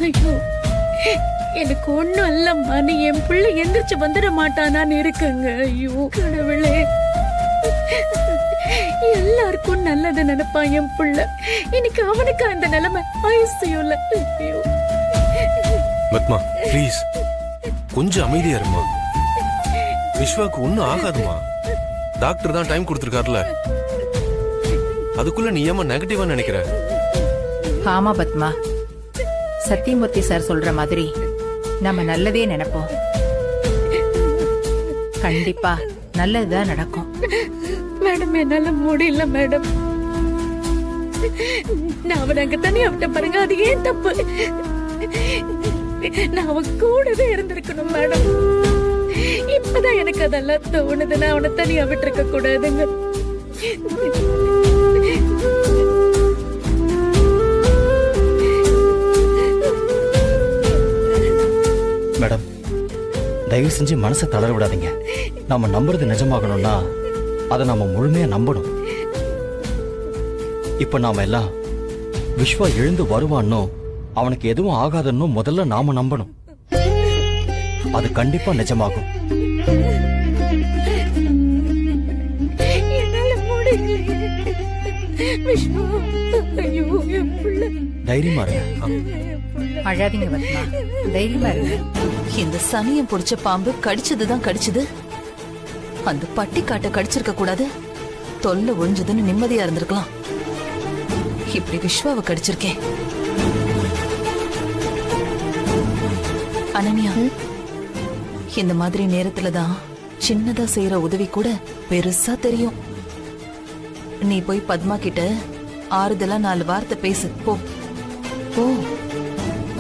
ஐயோ, எனக்கு ஒண்ணும் இல்லம்மா. நீ என் பிள்ளை எந்திரிச்சு வந்துட மாட்டானான்னு இருக்குங்க. ஐயோ கடவுளே, எல்லாருக்கும் நல்லது நினைப்பான் என் பிள்ளை. இன்னைக்கு அவனுக்கு அந்த நிலைமை. ஐசியூல. ஐயோ பத்மா ப்ளீஸ் கொஞ்சம் அமைதியா இருமா. விஸ்வாக்கு ஒன்னும் ஆகாதுமா. டாக்டர் தான் டைம் கொடுத்திருக்காருல. அதுக்குள்ள நீ ஏமா நெகட்டிவா நினைக்கிற? ஆமா பத்மா, சத்தியமூர்த்தி சார் சொல்ற மாதிரி நம்ம நல்லதே நினைப்போம். கண்டிப்பா நல்லதுதான் நடக்கும். மேடம் என்னால முடியல மேடம். நான் அவன் அங்க தனியா விட்ட பாருங்க. அது ஏன் தப்பு? நான் அவன் கூடவே இருந்திருக்கணும் மேடம். இப்பதான் எனக்கு அதெல்லாம் தோணுது. நான் அவனை தனியா விட்டுருக்க கூடாதுங்க. மேடம், தயவு செஞ்சு மனசை தளர விடாதீங்க. நாம நம்புறது நிஜமாகணும்னா அதை நாம முழுமையா நம்பணும். இப்ப நாம எல்லாம் விஸ்வா எழுந்து வருவான்னு, அவனுக்கு எதுவும் ஆகாதுன்னு முதல்ல நாம நம்பணும். அது கண்டிப்பா நிஜமாகும். தைரியமா இருங்க. அழாதீங்க பத்மா, தைரியமா இருங்க. இந்த சனியம் பிடிச்ச பாம்பு கடிச்சதுதான் கடிச்சது. அந்த பட்டி காட்ட கடிச்சிருக்க கூடாது. தொல்லை ஒழிஞ்சதுன்னு நிம்மதியா இருந்திருக்கலாம். இப்படி விஸ்வாவை கடிச்சிருக்கேன். அனன்யா, இந்த மாதிரி நேரத்துலதான் சின்னதா செய்யற உதவி கூட பெருசா தெரியும். நீ போய் பத்மா கிட்ட ஆறுதலா 4 வார்த்தை பேசு. போ போ.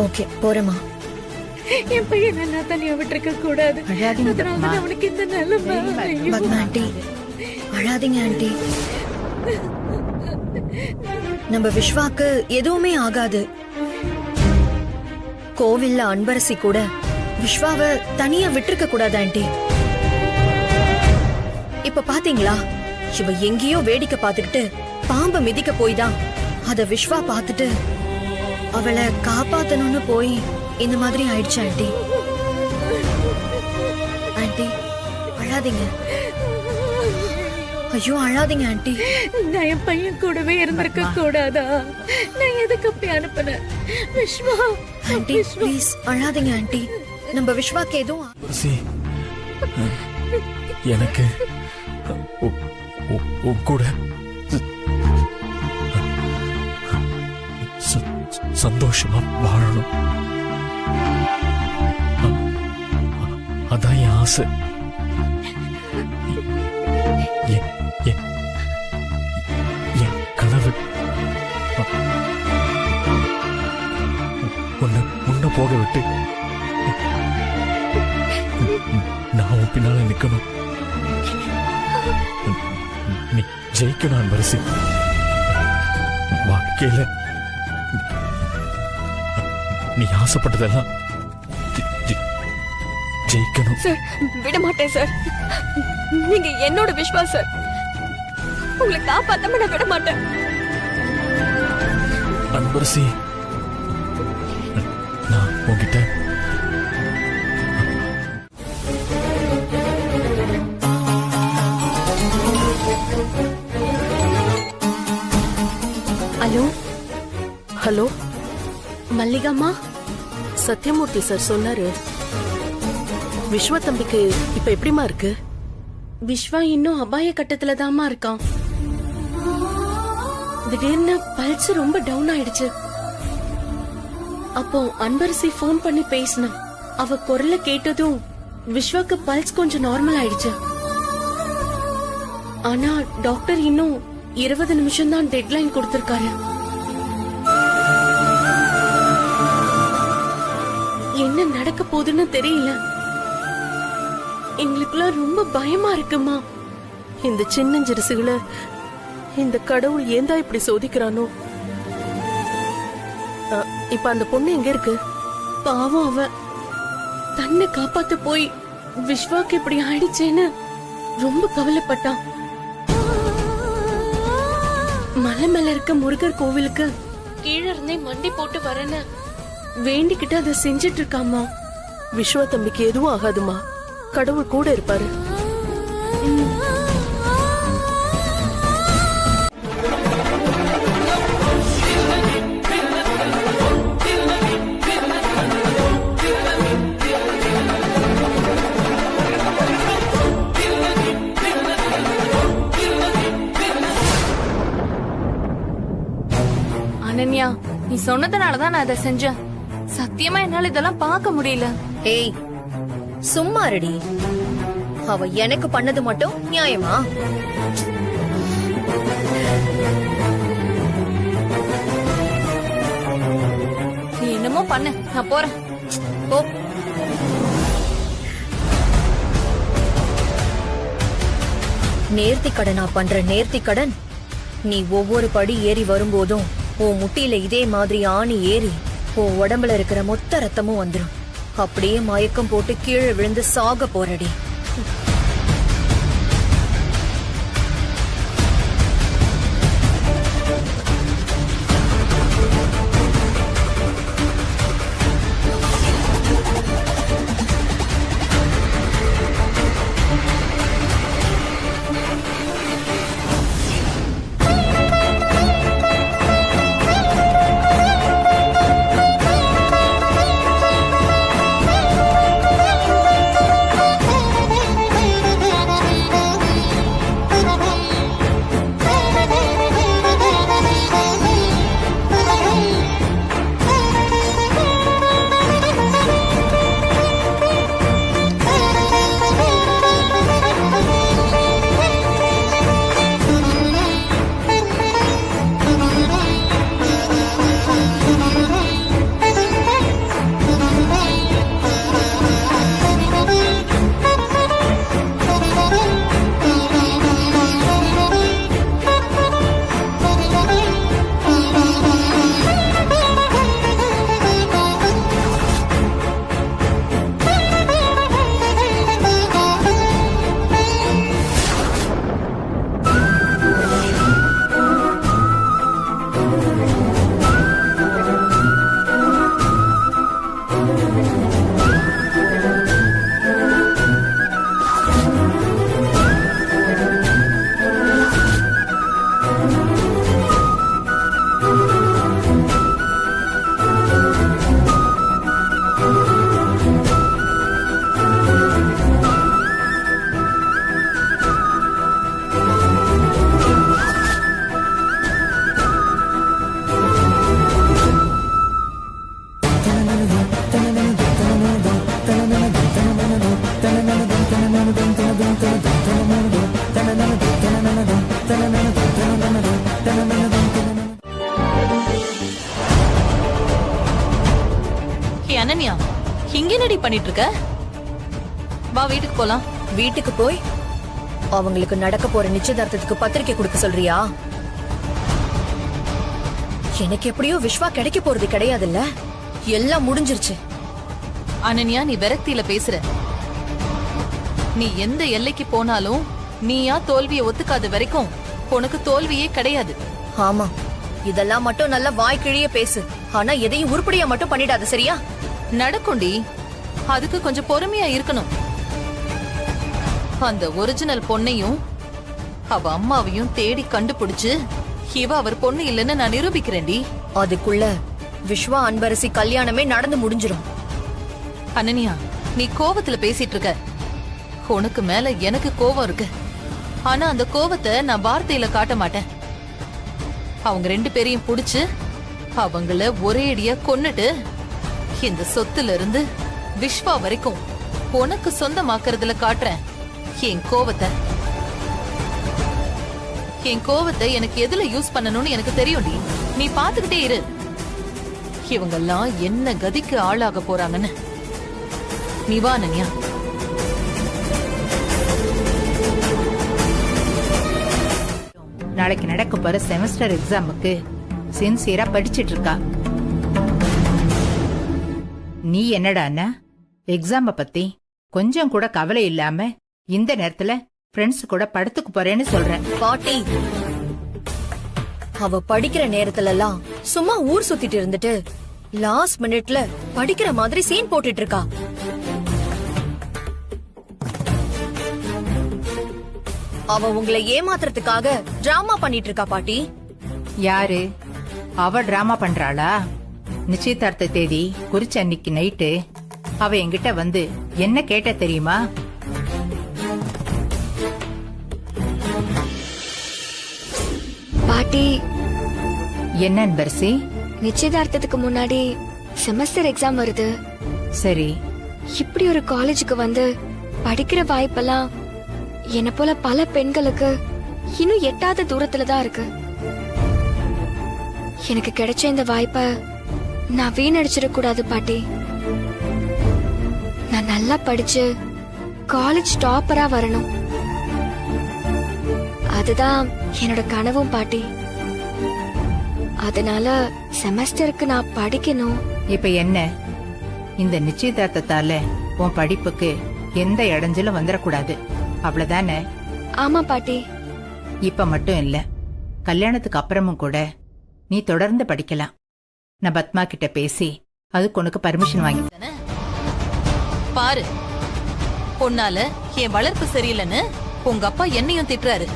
ஓகே, போறேமா. என் பையன் நல்லா தனியா விட்டுருக்க கூடாது. அவனுக்கு இந்த நிலைமை. பத்மா ஆண்டி, அழாதீங்க ஆண்டி. நம்ம விஸ்வாக்கு எதுவுமே ஆகாது. கோவில்ல அன்பரசி கூட விஸ்வாவை தனியா விட்டுருக்க கூடாது ஆண்டி. இப்ப பாத்தீங்களா, இவ எங்கேயோ வேடிக்கை பார்த்துக்கிட்டு பாம்பை மிதிக்க போய்தான் அத விஸ்வா பார்த்துட்டு அவளை காப்பாத்தணும்னு போய் இந்த மாதிரி ஆயிடுச்சு ஆண்டி. ஆண்டி அழாதீங்க. ஐயோ அழாதீங்க ஆண்டி. நான் என் பையன் கூடவே இருந்திருக்க கூடாதா? நான் எதுக்கு அப்படி அனுப்புனேன்? விஸ்வா ஆண்டி ப்ளீஸ் அழாதீங்க ஆண்டி. நம்ம விஸ்வாக்கு எதுவும் எனக்கு கூட சந்தோஷமா வாழணும். அதான் என் ஆசை. என் கனவு. உன்னை போக விட்டு நான் உன் பின்னால நிக்கணும். நீ ஜெயிக்கணும் அன்பரசி. வாழ்க்கையில நீ ஆசைப்பட்டதெல்லாம் ஜெயிக்கணும். சார், விட மாட்டேன் சார். நீங்க என்னோட விஸ்வாஸ் சார். உங்களை காப்பாத்தாம நான் விட மாட்டேன். அன்பரசி, நான் உன்கிட்ட ஹலோ ஹலோ மல்லிகாமா, சத்யமூர்த்தி சார் சொன்னாரு. விஸ்வா தம்பிக்கு இப்ப எப்படிமா இருக்கு? விஸ்வா இன்னும் அபாய கட்டத்துல தாமா இருக்கான். திடீர்னு பல்ஸ் ரொம்ப டவுன் ஆயிடுச்சு. அப்போ அன்பரசி போன் பண்ணி பேசினா. அவ குரல கேட்டதும் விஸ்வாக்கு பல்ஸ் கொஞ்சம் நார்மல் ஆயிடுச்சு. ஆனா டாக்டர் இன்னும் 20 நிமிஷம் தான் டெட்லைன் கொடுத்திருக்காரு. என்ன நடக்க போகுதுன்னு தெரியல. எங்களுக்குலாம் ரொம்ப பயமா இருக்குமா. இந்த சின்னஞ்சிறுசுகளை இந்த கடவுள் ஏந்தா இப்படி சோதிக்கிறானோ. இப்ப அந்த பொண்ணு எங்க இருக்கு? பாவம், அவ தன்னை காப்பாத்த போய் விஸ்வாக்கு இப்படி ஆயிடுச்சேன்னு ரொம்ப கவலைப்பட்டான். மலை மேல இருக்க முருகர் கோவிலுக்கு கீழே இருந்தே மண்டி போட்டு வரேன்னு வேண்டிக்கிட்டு அதை செஞ்சிட்டு இருக்காமா. விஸ்வா தம்பிக்கு எதுவும் ஆகாதுமா, கடவுள் கூட இருப்பாரு. அனன்யா, நீ சொன்னதுனாலதான் நான் அதை செஞ்சேன். சத்தியமா என்னால இதெல்லாம் பார்க்க முடியல. ஏய் சும்மா ரெடி. அவ எனக்கு பண்ணது மட்டும் நியாயமா? நீ என்னமோ பண்ணு, நான் போறேன். போ. நேர்த்தி கடனா பண்ற நேர்த்தி கடன். நீ ஒவ்வொரு படி ஏறி வரும்போதும் உன் முட்டியில இதே மாதிரி ஆணி ஏறி உன் உடம்புல இருக்கிற மொத்த ரத்தமும் வந்துடும். அப்படியே மயக்கம் போட்டு கீழே விழுந்து சாக போறடி. அனன்யா, இங்க என்னடி பண்ணிட்டு இருக்க? வா வீட்டுக்கு போலாம். வீட்டுக்கு போய் அவங்களுக்கு நடக்க போற நிச்சயதார்த்தத்துக்கு பத்திரிக்கை கொடுக்க சொல்றியா? எனக்கு எப்படியோ விஸ்வா கிடைக்க போறது கிடையாதுல்ல. எல்லாம் முடிஞ்சிருச்சு. அனன்யா, நீ விரக்தியில பேசுற. நீ எந்த எல்லைக்கு போனாலும் நீயா தோல்வியை ஒத்துக்காத வரைக்கும் உனக்கு தோல்வியே கிடையாது. ஆமா, இதெல்லாம் மட்டும் நல்லா வாய்க்கிழிய பேசு. ஆனா எதையும் உருப்படியா மட்டும் பண்ணிடாத, சரியா? நடக்கும்டி, அதுக்கு கொஞ்சம் பொறுமையா இருக்கணும். அந்த ஒரிஜினல் பொண்ணையும் அவ அம்மாவையும் தேடி கண்டுபிடிச்சு இவ அவர் பொண்ணு இல்லைன்னு நான் நிரூபிக்கிறேன்டி. அதுக்குள்ள விஸ்வா அன்பரசி கல்யாணமே நடந்து முடிஞ்சிரும். அனன்யா, நீ கோவத்துல பேசிட்டு இருக்க. உனக்கு மேல எனக்கு கோவம் இருக்கு. ஆனா அந்த கோவத்தை நான் வார்த்தையில காட்ட மாட்டேன். அவங்க ரெண்டு பேரையும் புடிச்சு அவங்கள ஒரே அடியா கொன்னுட்டு இந்த சொத்துல இருந்து விஸ்வா வரைக்கும் உனக்கு சொந்தமாக்குறதுல காட்டுறேன் என் கோவத்தை. என் கோவத்தை எனக்கு எதுல யூஸ் பண்ணணும்னு எனக்கு தெரியும்டி. நீ பாத்துக்கிட்டே இரு. இவங்கெல்லாம் என்ன கதிக்கு ஆளாக போறாங்கன்னு. நீ வா அனன்யா. நாளைக்கு நடக்க போற செமஸ்டர் எக்ஸாமுக்கு சின்சியரா படிச்சிட்டு இருக்கா. நீ என்னடா அண்ணா, எக்ஸாம பத்தி கொஞ்சம் கூட கவலை இல்லாம இந்த நேரத்துல ஃப்ரெண்ட்ஸ் கூட படத்துக்கு போறேன்னு சொல்ற. பாட்டி, அவ படிக்கிற நேரத்துல எல்லாம் சும்மா ஊர் சுத்திட்டு இருந்துட்டு லாஸ்ட் மினிட்ல படிக்கிற மாதிரி சீன் போட்டுட்டு இருக்கா. அவ உங்களை ஏமாத்துறதுக்காக டிராமா பண்ணிட்டு இருக்கா பாட்டி. யாரு? அவ டிராமா பண்றாளா? நிச்சயதார்த்த தேதி குறிச்ச அன்னைக்கு நைட்டு அவ என்கிட்ட வந்து என்ன கேட்ட தெரியுமா? பாட்டி, என்ன அன்பரசி? நிச்சயதார்த்தத்துக்கு முன்னாடி செமஸ்டர் எக்ஸாம் வருது. சரி, இப்படி ஒரு காலேஜுக்கு வந்து படிக்கிற வாய்ப்பெல்லாம் என்ன போல பல பெண்களுக்கு இன்னும் எட்டாத தூரத்துல தான் இருக்கு. எனக்கு கிடைச்ச இந்த வாய்ப்பை நான் வீணடிச்சிடக் கூடாது பாட்டி. நான் நல்லா படிச்சு காலேஜ் டாப்பரா வரணும். அதுதான் என்னோட கனவும் பாட்டி. அதனால செமஸ்டருக்கு நான் படிக்கணும். இப்ப என்ன, இந்த நிச்சயதார்த்தத்தால உன் படிப்புக்கு எந்த இடைஞ்சலும் வந்துடக்கூடாது, அவ்வளவுதானே? ஆமா பாட்டி. இப்ப மட்டும் இல்ல, கல்யாணத்துக்கு அப்புறமும் கூட நீ தொடர்ந்து படிக்கலாம். நான் பத்மா கிட்ட பேசி அதுக்கு உனக்கு பர்மிஷன் வாங்கி பாரு, பொண்ணால என் வளர்ப்பு சரியில்லைன்னு உங்க அப்பா என்னையும் திட்டுறாரு.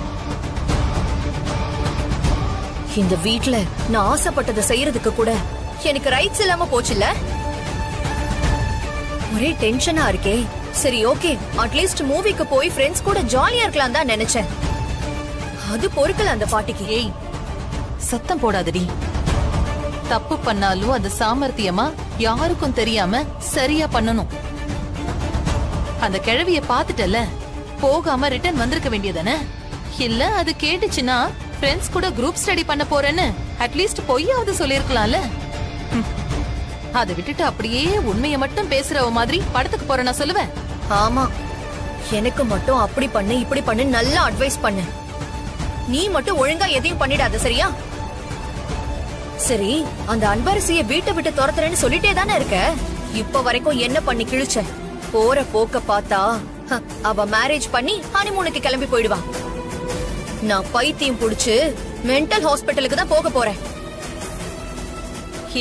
இந்த வீட்ல நான் ஆசைப்பட்டதை செய்யறதுக்கு கூட எனக்கு ரைட்ஸ் இல்லாம போச்சுல்ல. ஒரே டென்ஷனா இருக்கே. சரி, ஓகே, அட்லீஸ்ட் மூவிக்கு போய் ஃப்ரெண்ட்ஸ் கூட ஜாலியா இருக்கலாம் தான் நினைச்சேன். அது பொறுக்கல அந்த பாட்டிக்கு. ஏய், சத்தம் போடாதடி. தப்பு பண்ணாலும் அது சாமர்த்தியமா யாருக்கும் தெரியாம சரியா பண்ணணும். அந்த கிழவிய பாத்துட்டல, போகாம ரிட்டர்ன் வந்திருக்க வேண்டியதானே? இல்ல அது கேட்டுச்சுன்னா ஃப்ரெண்ட்ஸ் கூட குரூப் ஸ்டடி பண்ண போறேன்னு அட்லீஸ்ட் பொய்யாவது சொல்லிருக்கலாம்ல. அதை விட்டுட்டு அப்படியே உண்மையை மட்டும் பேசுறவ மாதிரி படத்துக்கு போற நான் சொல்லுவேன். ஆமா, எனக்கு மட்டும் அப்படி பண்ணு இப்படி பண்ணு நல்லா அட்வைஸ் பண்ணு. நீ மட்டும் ஒழுங்கா எதையும் பண்ணிடாத, சரியா? சரி, அந்த அன்பரசிய வீட்டை விட்டு துரத்துறேன்னு சொல்லிட்டே தானே இருக்க. இப்ப வரைக்கும் என்ன பண்ணி கிழிச்ச? போற போக்க பார்த்தா அவ மேரேஜ் பண்ணி ஹனிமூனுக்கு கிளம்பி போயிடுவா. நான் பைத்தியம் புடிச்சு மென்டல் ஹாஸ்பிட்டலுக்கு தான் போக போறேன்.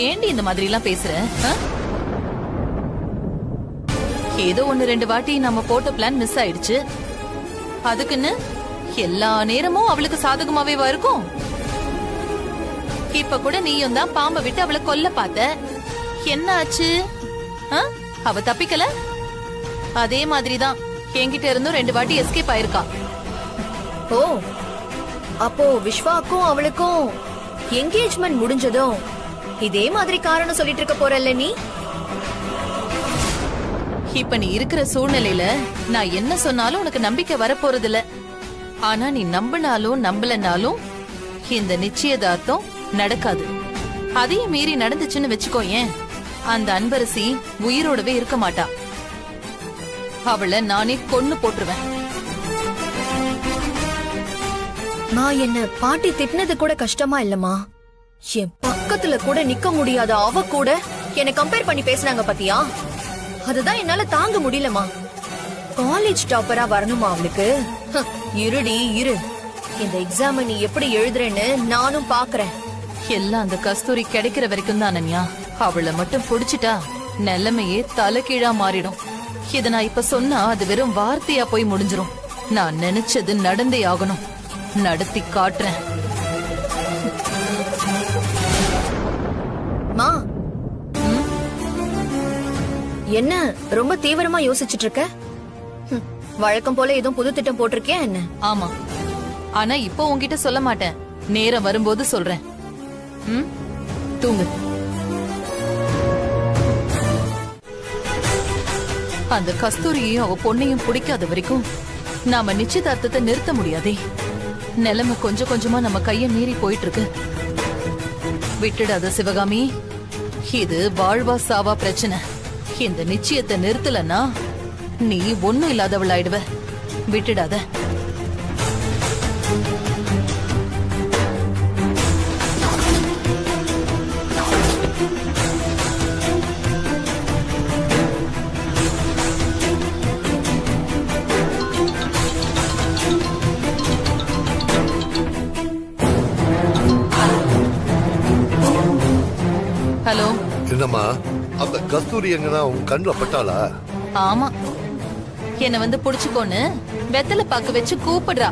ஏண்டி இந்த மாதிரி எல்லாம் பேசுற? ஏதோ 1-2 வாட்டி நம்ம போட்ட பிளான் மிஸ் ஆயிடுச்சு. அதுக்குன்னு எல்லா நேரமும் அவளுக்கு சாதகமாவே இருக்கும். இப்ப கூட நீயும் தான் பாம்பை விட்டு அவளை கொல்ல பார்த்த. என்ன ஆச்சு? அவ தப்பிக்கல. அதே மாதிரிதான் என்கிட்ட இருந்தும் 2 வாட்டி எஸ்கேப் ஆயிருக்கா. ஓ, அப்போ விஸ்வாக்கும் அவளுக்கும் என்கேஜ்மெண்ட் முடிஞ்சதும் இதே மாதிரி காரணம் சொல்லிட்டு இருக்க போறல்ல நீ? இப்ப நீ இருக்கிற சூழ்நிலையில நான் என்ன சொன்னாலும் உனக்கு நம்பிக்கை வரப்போறது இல்ல. ஆனா நீ நம்பினாலும் நம்பலனாலும் இந்த நிச்சயதார்த்தம் நடக்காது. அதையும் மீறி நடந்துச்சுன்னு வச்சுக்கோ, ஏன் அந்த அன்பரசி உயிரோடவே இருக்க மாட்டா. அவளை நானே கொன்னு போட்டுருவேன். நான் என்ன பாட்டி திட்டினது கூட கஷ்டமா இல்லம்மா. என் பக்கத்துல கூட நிக்க முடியாத அவ கூட என்ன கம்பேர் பண்ணி பேசினாங்க பாத்தியா? அதுதான் என்னால தாங்க முடியலமா. காலேஜ் டாப்பரா வரணுமா அவளுக்கு? இருடி இரு, இந்த எக்ஸாம் நீ எப்படி எழுதுறேன்னு நானும் பாக்குறேன். எல்லாம் அந்த கஸ்தூரி கிடைக்கிற வரைக்கும் தான் அனன்யா. அவளை மட்டும் புடிச்சிட்டா நிலைமையே தலைகீழா மாறிடும். இத நான் இப்ப சொன்னா அது வெறும் வார்த்தையா போய் முடிஞ்சிரும். நான் நினைச்சது நடந்தே ஆகணும். நடத்தி காட்டுறேன். மா, என்ன ரொம்ப தீவிரமா யோசிச்சுட்டு இருக்க? வழக்கம் போல எதுவும் புது திட்டம் போட்டிருக்கியா என்ன? ஆமா, ஆனா இப்போ உன்கிட்ட சொல்ல மாட்டேன். நேரம் வரும்போது சொல்றேன். தூங்கு. அந்த கஸ்தூரியையும் அவ பொண்ணையும் பிடிக்காத வரைக்கும் நாம நிச்சயதார்த்தத்தை நிறுத்த முடியாதே. நிலைமை கொஞ்சம் கொஞ்சமா நம்ம கைய மீறி போயிட்டு இருக்கு. விட்டுடாத சிவகாமி, இது வாழ்வா சாவா பிரச்சனை. இந்த நிச்சயத்தை நிறுத்தலன்னா நீ ஒண்ணும் இல்லாதவளாயிடுவ. விட்டுடாத. ஹலோ. என்னம்மா அந்த கஸ்தூரி எங்கன்னா உன் கண்ணுல பட்டாளா? ஆமா, என்ன வந்து புடிச்சுக்கோன்னு வெத்தலை பாக்கு வச்சு கூப்பிடுறா.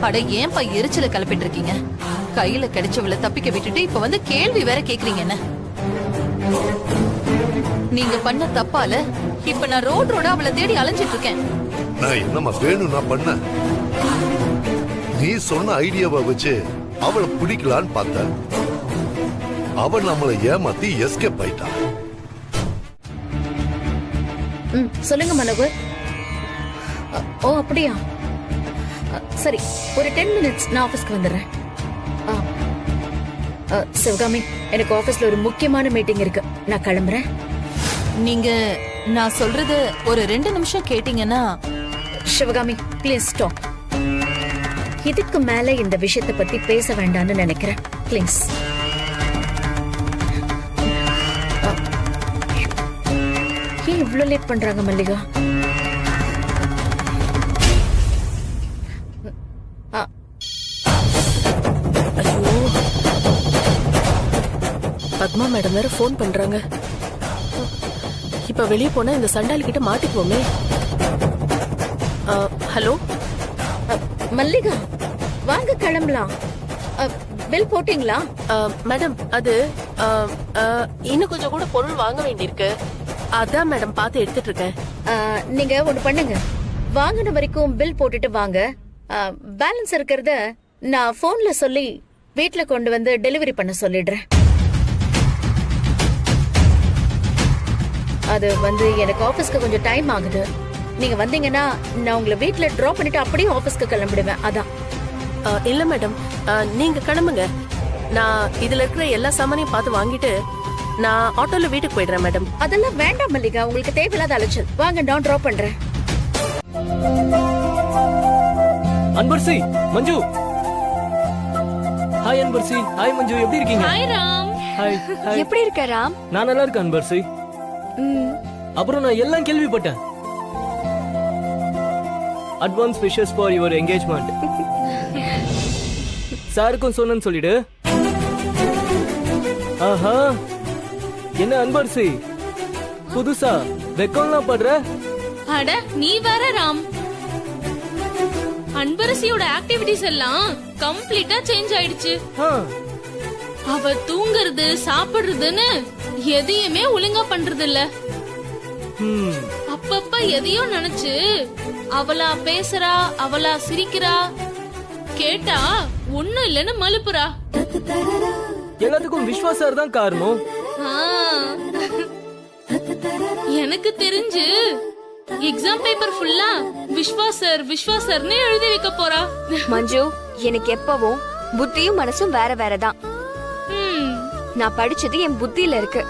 அட ஏன்பா எரிச்சல கிளப்பிட்டு இருக்கீங்க? கையில கிடைச்சவள தப்பிக்க விட்டுட்டு இப்ப வந்து கேள்வி வேற கேக்குறீங்க என்ன? நீங்க பண்ண தப்பால இப்ப நான் ரோடா அவளை தேடி அலைஞ்சிட்டு இருக்கேன். நான் என்னம்மா வேணும் நான் பண்ண? நீ சொன்ன ஐடியாவை வச்சு அவளை பிடிக்கலான்னு பார்த்த. அவள் நம்மளை ஏமாத்தி எஸ்கேப் ஆயிட்டா. சொல்லுங்க மனோகர். ஓ அப்படியா? சரி, ஒரு 10 minutes நான் ஆபீஸ்க்கு வந்துடுறேன். சிவகாமி, எனக்கு ஆபீஸ்ல ஒரு முக்கியமான மீட்டிங் இருக்கு, நான் கிளம்புறேன். நீங்க நான் சொல்றது ஒரு 2 நிமிஷம் கேட்டீங்கன்னா. Sivakami please stop. இதுக்கு மேல இந்த விஷயத்தை பத்தி பேச வேண்டாம்னு நினைக்கிறேன், ப்ளீஸ். ஏன் இவ்ளோ லேட் பண்றாங்க மல்லிகா? ஐயோ, பத்மா மேடம் வேற போன் பண்றாங்க. இப்ப வெளியே போனா இந்த சண்டாலி கிட்ட மாட்டிக்குவோமே. ஹலோ மல்லிகா, வாங்க கிளம்பலாம். பில் போட்டீங்களா? மேடம், அது இன்னும் கொஞ்சம் கூட பொருள் வாங்க வேண்டியிருக்கு. அதான் மேடம் பார்த்து எடுத்துட்டு இருக்கேன். நீங்க ஒண்ணு பண்ணுங்க, வாங்கின வரைக்கும் பில் போட்டுட்டு வாங்க. பேலன்ஸ் இருக்கிறத நான் போன்ல சொல்லி வீட்ல கொண்டு வந்து டெலிவரி பண்ண சொல்லிடுறேன். அது வந்து எனக்கு ஆபீஸ்க்கு கொஞ்சம் டைம் ஆகுது. நீங்க வந்தீங்கன்னா நான் உங்களை வீட்ல டிராப் பண்ணிட்டு அப்படியே ஆபீஸ்க்கு கிளம்பிடுவேன். அதான். இல்ல மேடம், நீங்க கிளம்புங்க. நான் இதுல இருக்கிற எல்லா சாமானையும் பார்த்து வாங்கிட்டு நான் ஆட்டோல வீட்டுக்கு போயிடுறேன் மேடம். அதெல்லாம் வேண்டாம் மல்லிகா, உங்களுக்கு தேவையில்லாத அலைச்சல். வாங்க, நான் டிராப் பண்றேன். அன்பர்சி, மஞ்சு. ஹாய் அன்பர்சி. ஹாய் மஞ்சு, எப்படி இருக்கீங்க? ஹாய் ராம். ஹாய். எப்படி இருக்க ராம்? நான் நல்லா இருக்கேன் அன்பர்சி. அப்புறம் நான் எல்லாம் கேள்விப்பட்டேன். Advance wishes for your engagement. சாருக்கும் சொன்னேன்னு சொல்லிடு. ஆஹா, என்ன அன்பர்சி புதுசா வெக்கம்லாம் படுற? அட நீ வேற ராம், அன்பரசியோட ஆக்டிவிட்டிஸ் எல்லாம் கம்ப்ளீட்டா சேஞ்ச் ஆயிடுச்சு. அவ தூங்குறது சாப்பிடுறதுன்னு எதையுமே ஒழுங்கா பண்றது இல்ல. அப்பப்ப எதையோ நினைச்சு அவளா பேசுறா, அவளா சிரிக்கிறா, கேட்டா ஒண்ணும் இல்லன்னு மலுப்புறா. எல்லாத்துக்கும் விஸ்வாசார் தான் காரணம். எனக்கு தெரிஞ்சு எக்ஸாம் பேப்பர் ஃபுல்லா விஸ்வாசர் விஸ்வாசர்னு எழுதி வைக்க போறா. மஞ்சு, எனக்கு எப்பவும் புத்தியும் மனசும் வேற வேறதான். நான் படிச்சது என் புத்தியில இருக்கு.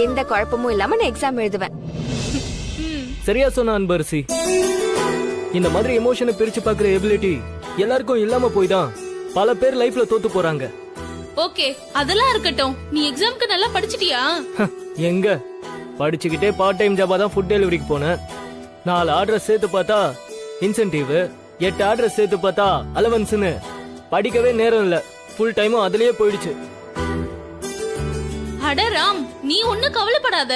எந்த குழப்பமும் இல்லாம நான் எக்ஸாம் எழுதுவேன். சரியா சொன்ன அன்பரசி. இந்த மாதிரி எமோஷனை பிரிச்சு பாக்குற எபிலிட்டி எல்லாருக்கும் இல்லாம போய் தான் பல பேர் லைஃப்ல தோத்து போறாங்க. ஓகே, அதெல்லாம் இருக்கட்டும். நீ எக்ஸாம்க்கு நல்லா படிச்சிட்டியா? எங்க படிச்சுக்கிட்டே பார்ட் டைம் ஜாபா தான் ஃபுட் டெலிவரிக்கு போனேன். 4 ஆர்டர் சேர்த்து பார்த்தா இன்சென்டிவ், 8 ஆர்டர் சேர்த்து பார்த்தா அலவன்ஸ்னு படிக்கவே நேரம் இல்ல. ஃபுல் டைமும் அதுலயே போயிடுச்சு. அட ராம், நீ ஒண்ணு கவலைப்படாத.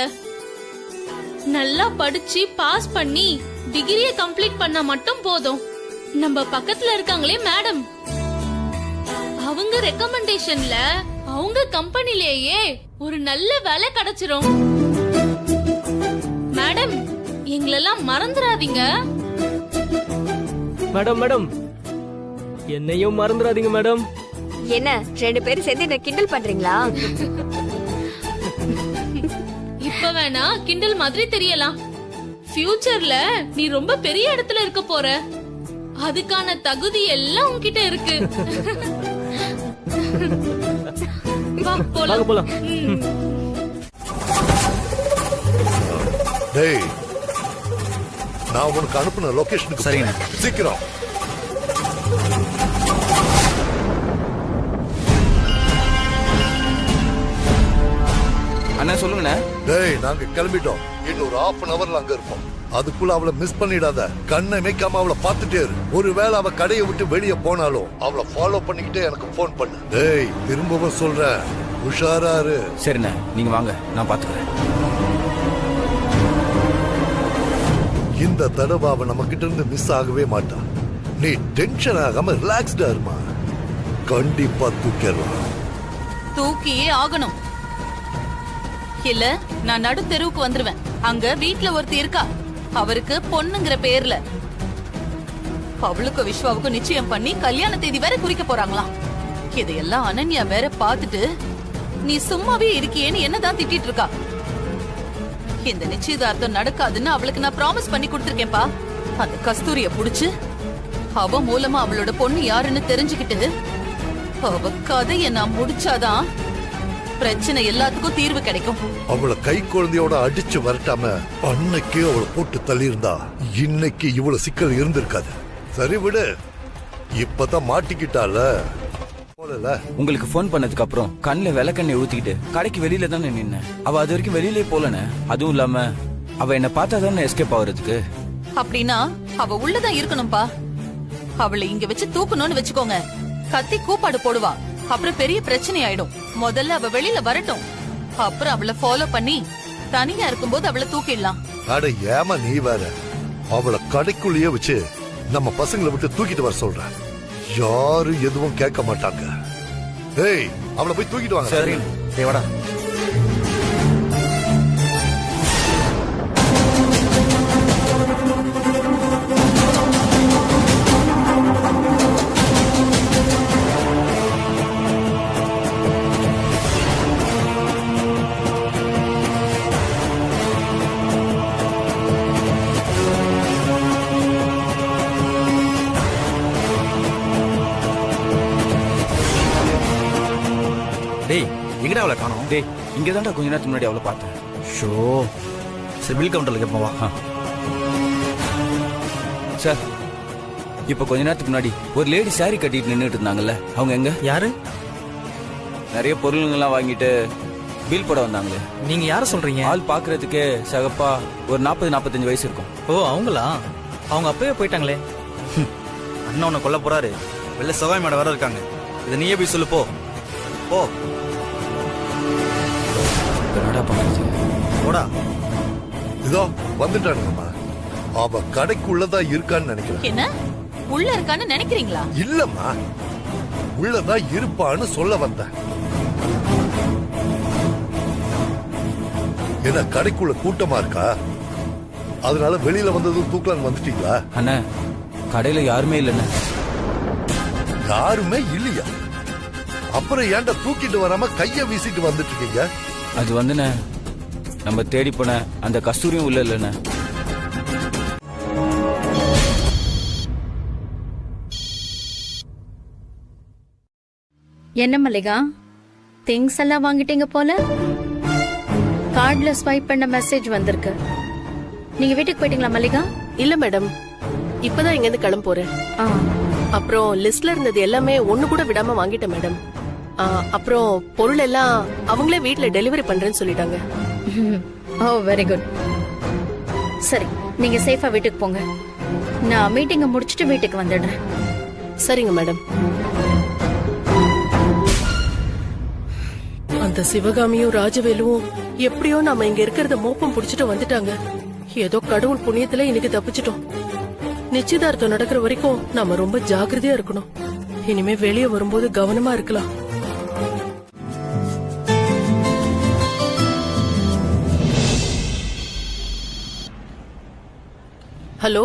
நல்லா படிச்சு பாஸ் பண்ணி டிகிரியை கம்ப்ளீட் பண்ணா மட்டும் போதும். நம்ம பக்கத்துல இருக்காங்களே மேடம், அவங்க ரெக்கமெண்டேஷன்ல அவங்க கம்பெனிலேயே ஒரு நல்ல வேலை கிடைச்சிரும். மேடம், எங்களெல்லாம் மறந்துடாதீங்க. மேடம் மேடம், என்னையும் மறந்துடாதீங்க மேடம். என்ன 2 பேரும் சேர்ந்து என்ன கிண்டல் பண்றீங்களா? இப்ப வேணா கிண்டல் மாதிரி தெரியலாம். ஃபியூச்சர்ல நீ ரொம்ப பெரிய இடத்துல இருக்க போற. அதுக்கான தகுதி எல்லாம் உன்கிட்ட இருக்கு. வா போலாம். டேய், நான் உனக்கு அனுப்புன லொகேஷனுக்கு சரிங்க. சீக்கிரம். அண்ணா சொல்லுங்கண்ணே. டேய், நாங்க கிளம்பிட்டோம். இன்னும் ஒரு 1/2 hourல அங்க இருப்போம். அதுக்குள்ள அவளை மிஸ் பண்ணிடாத. கண்ணை மேய்க்காம அவளை பார்த்துட்டே இரு. ஒருவேளை அவ கடையை விட்டு வெளியே போனாலும் அவளை ஃபாலோ பண்ணிக்கிட்டே எனக்கு போன் பண்ணு. டேய், திரும்பவும் சொல்றேன், உஷாராரு. சரிண்ணே, நீங்க வாங்க, நான் பாத்துக்கிறேன். இந்த தடவை அவன் நம்ம கிட்ட இருந்து மிஸ் ஆகவே மாட்டான். நீ டென்ஷன் ஆகாம ரிலாக்ஸ்டா இருமா. கண்டிப்பா தூக்கிடலாம். தூக்கியே ஆகணும். இல்ல நான் நடு தெருவுக்கு வந்துருவேன். அங்க வீட்ல ஒருத்தி இருக்கா, அவருக்கு பொண்ணுங்கிற பேர்ல அவளுக்கு விஸ்வாவுக்கு நிச்சயம் பண்ணி கல்யாண தேதி வேற குறிக்க போறாங்களாம். இதையெல்லாம் அனன்யா வேற பாத்துட்டு நீ சும்மாவே இருக்கியேன்னு என்னதான் திட்டிட்டு இருக்கா. இந்த நிச்சயதார்த்தம் நடக்காதுன்னு அவளுக்கு நான் ப்ராமிஸ் பண்ணி கொடுத்திருக்கேன்பா. அந்த கஸ்தூரிய புடிச்சு அவ மூலமா அவளோட பொண்ணு யாருன்னு தெரிஞ்சுக்கிட்டு அவ கதைய நான் முடிச்சாதான் பிரச்சனை எல்லாத்துக்கும் தீர்வு கிடைக்கும். அவளை கை குழந்தையோட அடிச்சு வரட்டாம அன்னைக்கு அவளை போட்டு தள்ளி இருந்தா இன்னைக்கு இவ்வளவு சிக்கல் இருந்திருக்காது. சரி விடு, இப்பதான் மாட்டிக்கிட்டால. உங்களுக்கு போன் பண்ணதுக்கு அப்புறம் கண்ணுல விளக்கண்ணை ஊத்திக்கிட்டு கடைக்கு வெளியில தானே நின்னேன். அவ அது வரைக்கும் வெளியிலே போலனே. அதுவும் இல்லாம அவ என்ன பார்த்தா தானே எஸ்கேப் ஆகுறதுக்கு. அப்படின்னா அவ உள்ளதான் இருக்கணும்பா. அவளை இங்க வச்சு தூக்கணும்னு வச்சுக்கோங்க, கத்தி கூப்பாடு போடுவா. அப்புறம் பெரிய பிரச்சனை ஆயிடும். முதல்ல அவ வெளியில வரட்டும், அப்புறம் அவளை ஃபாலோ பண்ணி தனியா இருக்கும்போது அவளை தூக்கிடலாம். அட ஏமா நீ வேற, அவளை கடைக்குள்ளேயே வச்சு நம்ம பசங்களை விட்டு தூக்கிட்டு வர சொல்ற. யாரும் எதுவும் கேட்க மாட்டாங்க. ஏய், அவளை போய் தூக்கிட்டு வாங்க. சரி, தேவடா. டேய், எங்கடா அவளை காணோம்? டேய், இங்கதான்டா கொஞ்ச நேரத்துக்கு முன்னாடி அவளை பார்த்தேன். ஷோ, சரி பில் கவுண்டர்ல கேட்போம். சார், இப்ப கொஞ்ச நேரத்துக்கு முன்னாடி ஒரு லேடி சாரி கட்டிட்டு நின்னுட்டு இருந்தாங்கல்ல, அவங்க எங்க? யாரு? நிறைய பொருளுங்கெல்லாம் வாங்கிட்டு பில் போட வந்தாங்களே. நீங்க யார சொல்றீங்க? ஆள் பாக்குறதுக்கே சகப்பா ஒரு 40-45 வயசு இருக்கும். ஓ, அவங்களா? அவங்க அப்பவே போயிட்டாங்களே. அண்ணா உன்னை கொல்ல போறாரு. வெளில சவாய் மேடம் வர இருக்காங்க. இதை நீயே போய் சொல்லு. போ போ. என்னடா பண்றது? போடா. இதோ வந்துட்டானுங்கம்மா. அவ கடைக்குள்ளதான் இருக்கான்னு நினைக்கிறேன். என்ன உள்ள இருக்கான்னு நினைக்கிறீங்களா? இல்லம்மா, உள்ளதான் இருப்பான்னு சொல்ல வந்தேன். என்ன கடைக்குள்ள கூட்டமா இருக்கா? அதனால வெளியில வந்ததும் தூக்கலான்னு வந்துட்டீங்களா? அண்ணா, கடையில யாருமே இல்லைண்ணே. யாருமே இல்லையா? அப்புறம் ஏன்டா தூக்கிட்டு வராம கைய வீசிட்டு வந்துட்டு இருக்கீங்க? அது வந்துண்ணே, நம்ம தேடி போன அந்த கஸ்தூரியும் உள்ள இல்லைண்ணே. என்ன மல்லிகா, திங்ஸ் எல்லாம் வாங்கிட்டீங்க போல. கார்டுல ஸ்வைப் பண்ண மெசேஜ் வந்திருக்கு. நீங்க வீட்டுக்கு போயிட்டீங்களா மல்லிகா? இல்ல மேடம், இப்பதான் இங்க இருந்து கிளம்ப போறேன். அப்புறம் லிஸ்ட்ல இருந்தது எல்லாமே ஒண்ணு கூட விடாம வாங்கிட்டேன் மேடம். அப்புறம் பொருள் எல்லாம் அவங்களே வீட்ல டெலிவரி பண்றேன்னு சொல்லிட்டாங்க. ஓ, வெரி குட். சரி, நீங்க சேஃபா வீட்டுக்கு போங்க. நான் மீட்டிங்க முடிச்சிட்டு வீட்டுக்கு வந்துடுறேன். சரிங்க மேடம். அந்த சிவகாமியும் ராஜவேலுவும் எப்படியோ நாம இங்க இருக்கிறத மோப்பம் புடிச்சிட்டு வந்துட்டாங்க. ஏதோ கடவுள் புண்ணியத்துல இன்னைக்கு தப்பிச்சிட்டோம். நிச்சயதார்த்தம் நடக்கிற வரைக்கும் நாம ரொம்ப ஜாக்கிரதையா இருக்கணும். இனிமே வெளியே வரும்போது கவனமா இருக்கலாம். ஹலோ,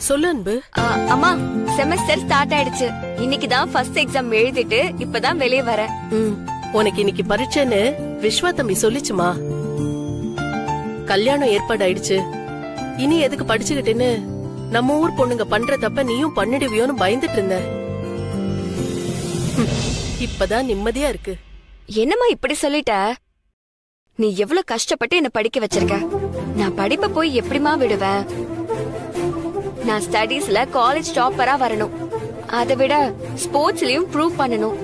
சொல்லு அன்பு. அம்மா, செமஸ்டர் ஸ்டார்ட் ஆயிடுச்சு. இன்னைக்கு தான் ஃபர்ஸ்ட் எக்ஸாம் எழுதிட்டு இப்பதான் வெளியே வரேன். உனக்கு இன்னைக்கு பரீட்சைன்னு விஸ்வா தம்பி சொல்லிச்சுமா. கல்யாணம் ஏற்பாடு ஆயிடுச்சு. இனி எதுக்கு படிச்சுக்கிட்டுன்னு நம்ம ஊர் பொண்ணுங்க பண்ற தப்ப நீயும் பண்ணிடுவியோன்னு பயந்துட்டு இருந்த. இப்பதான் நிம்மதியா இருக்கு. என்னம்மா இப்படி சொல்லிட்ட? நீ எவ்வளவு கஷ்டப்பட்டு என்ன படிக்க வச்சிருக்க. நான் படிப்ப போய் எப்படிமா விடுவேன்? நான் ஸ்டடீஸ்ல காலேஜ் டாப்பரா வரணும். அதை விட ஸ்போர்ட்ஸ்லயும் ப்ரூவ் பண்ணணும்.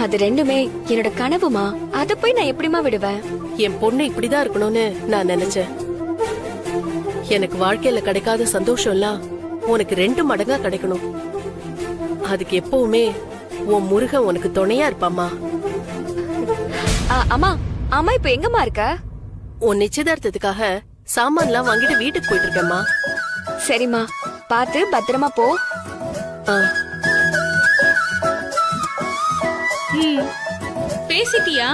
அது ரெண்டுமே என்னோட கனவுமா. அத போய் நான் எப்படிமா விடுவேன்? என் பொண்ணு இப்படிதான் இருக்கணும்னு நான் நினைச்சேன். எனக்கு வாழ்க்கையில கிடைக்காத சந்தோஷம் எல்லாம் உனக்கு 2 மடங்கா கிடைக்கணும். அதுக்கு எப்பவுமே உன் முருகன் உனக்கு துணையா இருப்பாமா. அம்மா அம்மா இப்ப எங்கம்மா இருக்க? உன் நிச்சயதார்த்தத்துக்காக சாமான்லாம் வாங்கிட்டு வீட்டுக்கு போயிட்டு இருக்கேம்மா. சரிம்மா, பார்த்து பத்திரமா போ. பேசிட்டியா?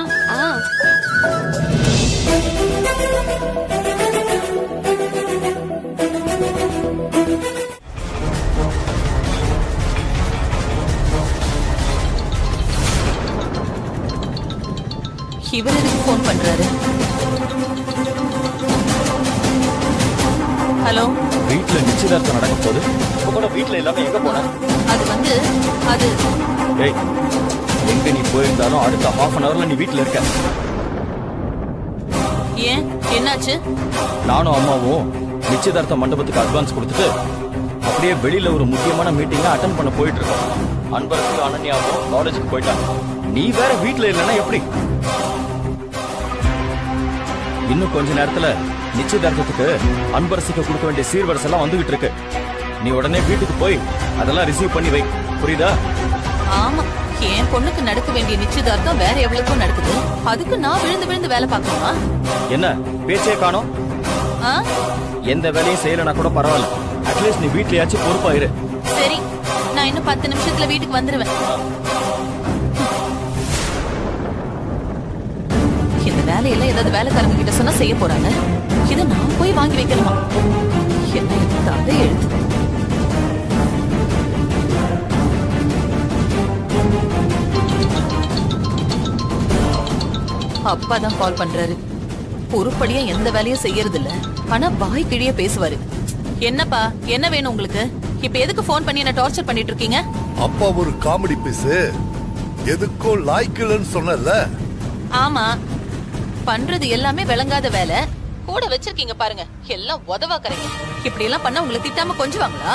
இவர் எதுக்கு போன் பண்றாரு? ஹலோ, வீட்டுல நிச்சயதார்த்தம் நடக்க போது இப்ப கூட வீட்டுல இல்லாம எங்க போன? அது ஏய், எங்க நீ போயிருந்தாலும் அடுத்த ஹாஃப் அன் ஹவர்ல நீ வீட்டுல இருக்க. ஏன், என்னாச்சு? நானும் அம்மாவும் நிச்சயதார்த்த மண்டபத்துக்கு அட்வான்ஸ் கொடுத்துட்டு அப்படியே வெளியில ஒரு முக்கியமான மீட்டிங்க அட்டன் பண்ண போயிட்டு இருக்கோம். அன்பரசுக்கு அனன்யாவும் காலேஜுக்கு போயிட்டாங்க. நீ வேற வீட்டுல இல்லைன்னா எப்படி? இன்னும் கொஞ்ச நேரத்துல நிச்சயதார்த்தத்துக்கு அன்பரசுக்கு கொடுக்க வேண்டிய சீர்வரிசை எல்லாம் வந்துகிட்டு இருக்கு. நீ உடனே வீட்டுக்கு போய் அதெல்லாம் ரிசீவ் பண்ணி வை, புரியுதா? ஆமா, என் பொண்ணுக்கு நடக்க வேண்டிய நிச்சயதார்த்தம் வேற எவ்வளவுக்கும் நடக்குது. அதுக்கு நான் விழுந்து விழுந்து வேலை பார்க்கணுமா? என்ன பேச்சே காணோம்? எந்த வேலையும் செய்யலனா கூட பரவாயில்ல, அட்லீஸ்ட் நீ வீட்லயாச்சும் பொறுப்பாயிரு. சரி, நான் இன்னும் 10 நிமிஷத்துல வீட்டுக்கு வந்துருவேன். இந்த வேலையெல்லாம் ஏதாவது வேலைக்காரங்க கிட்ட சொன்னா செய்ய போறாங்க. இதை நான் போய் வாங்கி வைக்கணுமா? என்ன தலை எழுத்து. அப்பாதான் கால் பண்றாரு. பொறுப்படியா எந்த வேலையும் செய்யறது இல்ல, ஆனா வாய் கிழிய பேசுவாரு. என்னப்பா, என்ன வேணும் உங்களுக்கு? இப்ப எதுக்கு போன் பண்ணி என்ன டார்ச்சர் பண்ணிட்டு இருக்கீங்க? அப்பா ஒரு காமெடி பீஸ், எதுக்கும் லாய்க்கலன்னு சொன்னல. ஆமா, பண்றது எல்லாமே விளங்காத வேலை. கூட வச்சிருக்கீங்க பாருங்க, எல்லாம் உதவாக்கறீங்க. இப்படி எல்லாம் பண்ண உங்களை திட்டாம கொஞ்சுவாங்களா?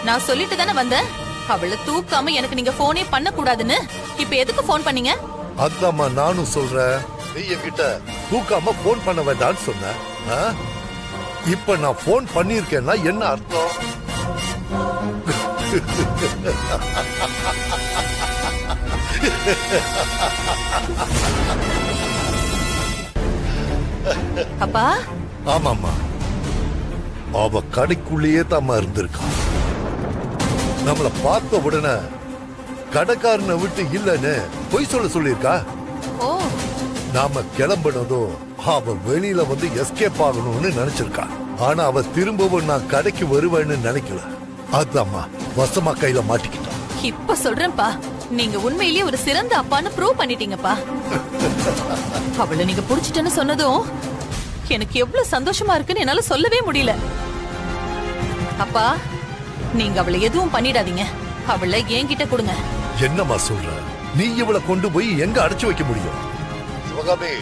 நான் சொல்லிட்டு தானே வந்தேன், அவளை தூக்காம எனக்கு நீங்க போனே பண்ண கூடாதுன்னு. இப்ப எதுக்கு போன் பண்ணீங்க? அதாம்மா நானும் சொல்றேன், நீ என்கிட்ட தூக்காம போன் பண்ண வேண்டாம்னு சொன்ன. இப்ப நான் போன் பண்ணிருக்கேன்னா என்ன அர்த்தம்? அப்பா. ஆமாமா, அவ கடைக்குள்ளேயே தாமா இருந்திருக்கா. நம்மள பார்த்த உடனே கடைக்காரனை விட்டு இல்லன்னு பொய் சொல்லிருக்கா. ஓ, நாம கிளம்பினதும் அவ வெளியில வந்து எஸ்கேப் ஆகணும்னு நினைச்சிருக்கா. ஆனா அவ திரும்பவும் நான் கடைக்கு வருவேன்னு நினைக்கல. அதாம்மா வசமா கையில மாட்டிக்கிட்டா. இப்ப சொல்றேன்ப்பா, நீங்க உண்மையிலேயே ஒரு சிறந்த அப்பான்னு ப்ரூவ் பண்ணிட்டீங்கப்பா. அவளை நீங்க புடிச்சிட்டேன்னு சொன்னதும் எனக்கு எவ்வளவு சந்தோஷமா இருக்குன்னு என்னால சொல்லவே முடியல. அப்பா, நீங்க அவளை எதுவும் பண்ணிடாதீங்க, அவளை என்கிட்ட கொடுங்க. என்னம்மா சொல்ற? நீ இவளை கொண்டு போய் எங்க அடைச்சு வைக்க முடியும்? சிவகாமி,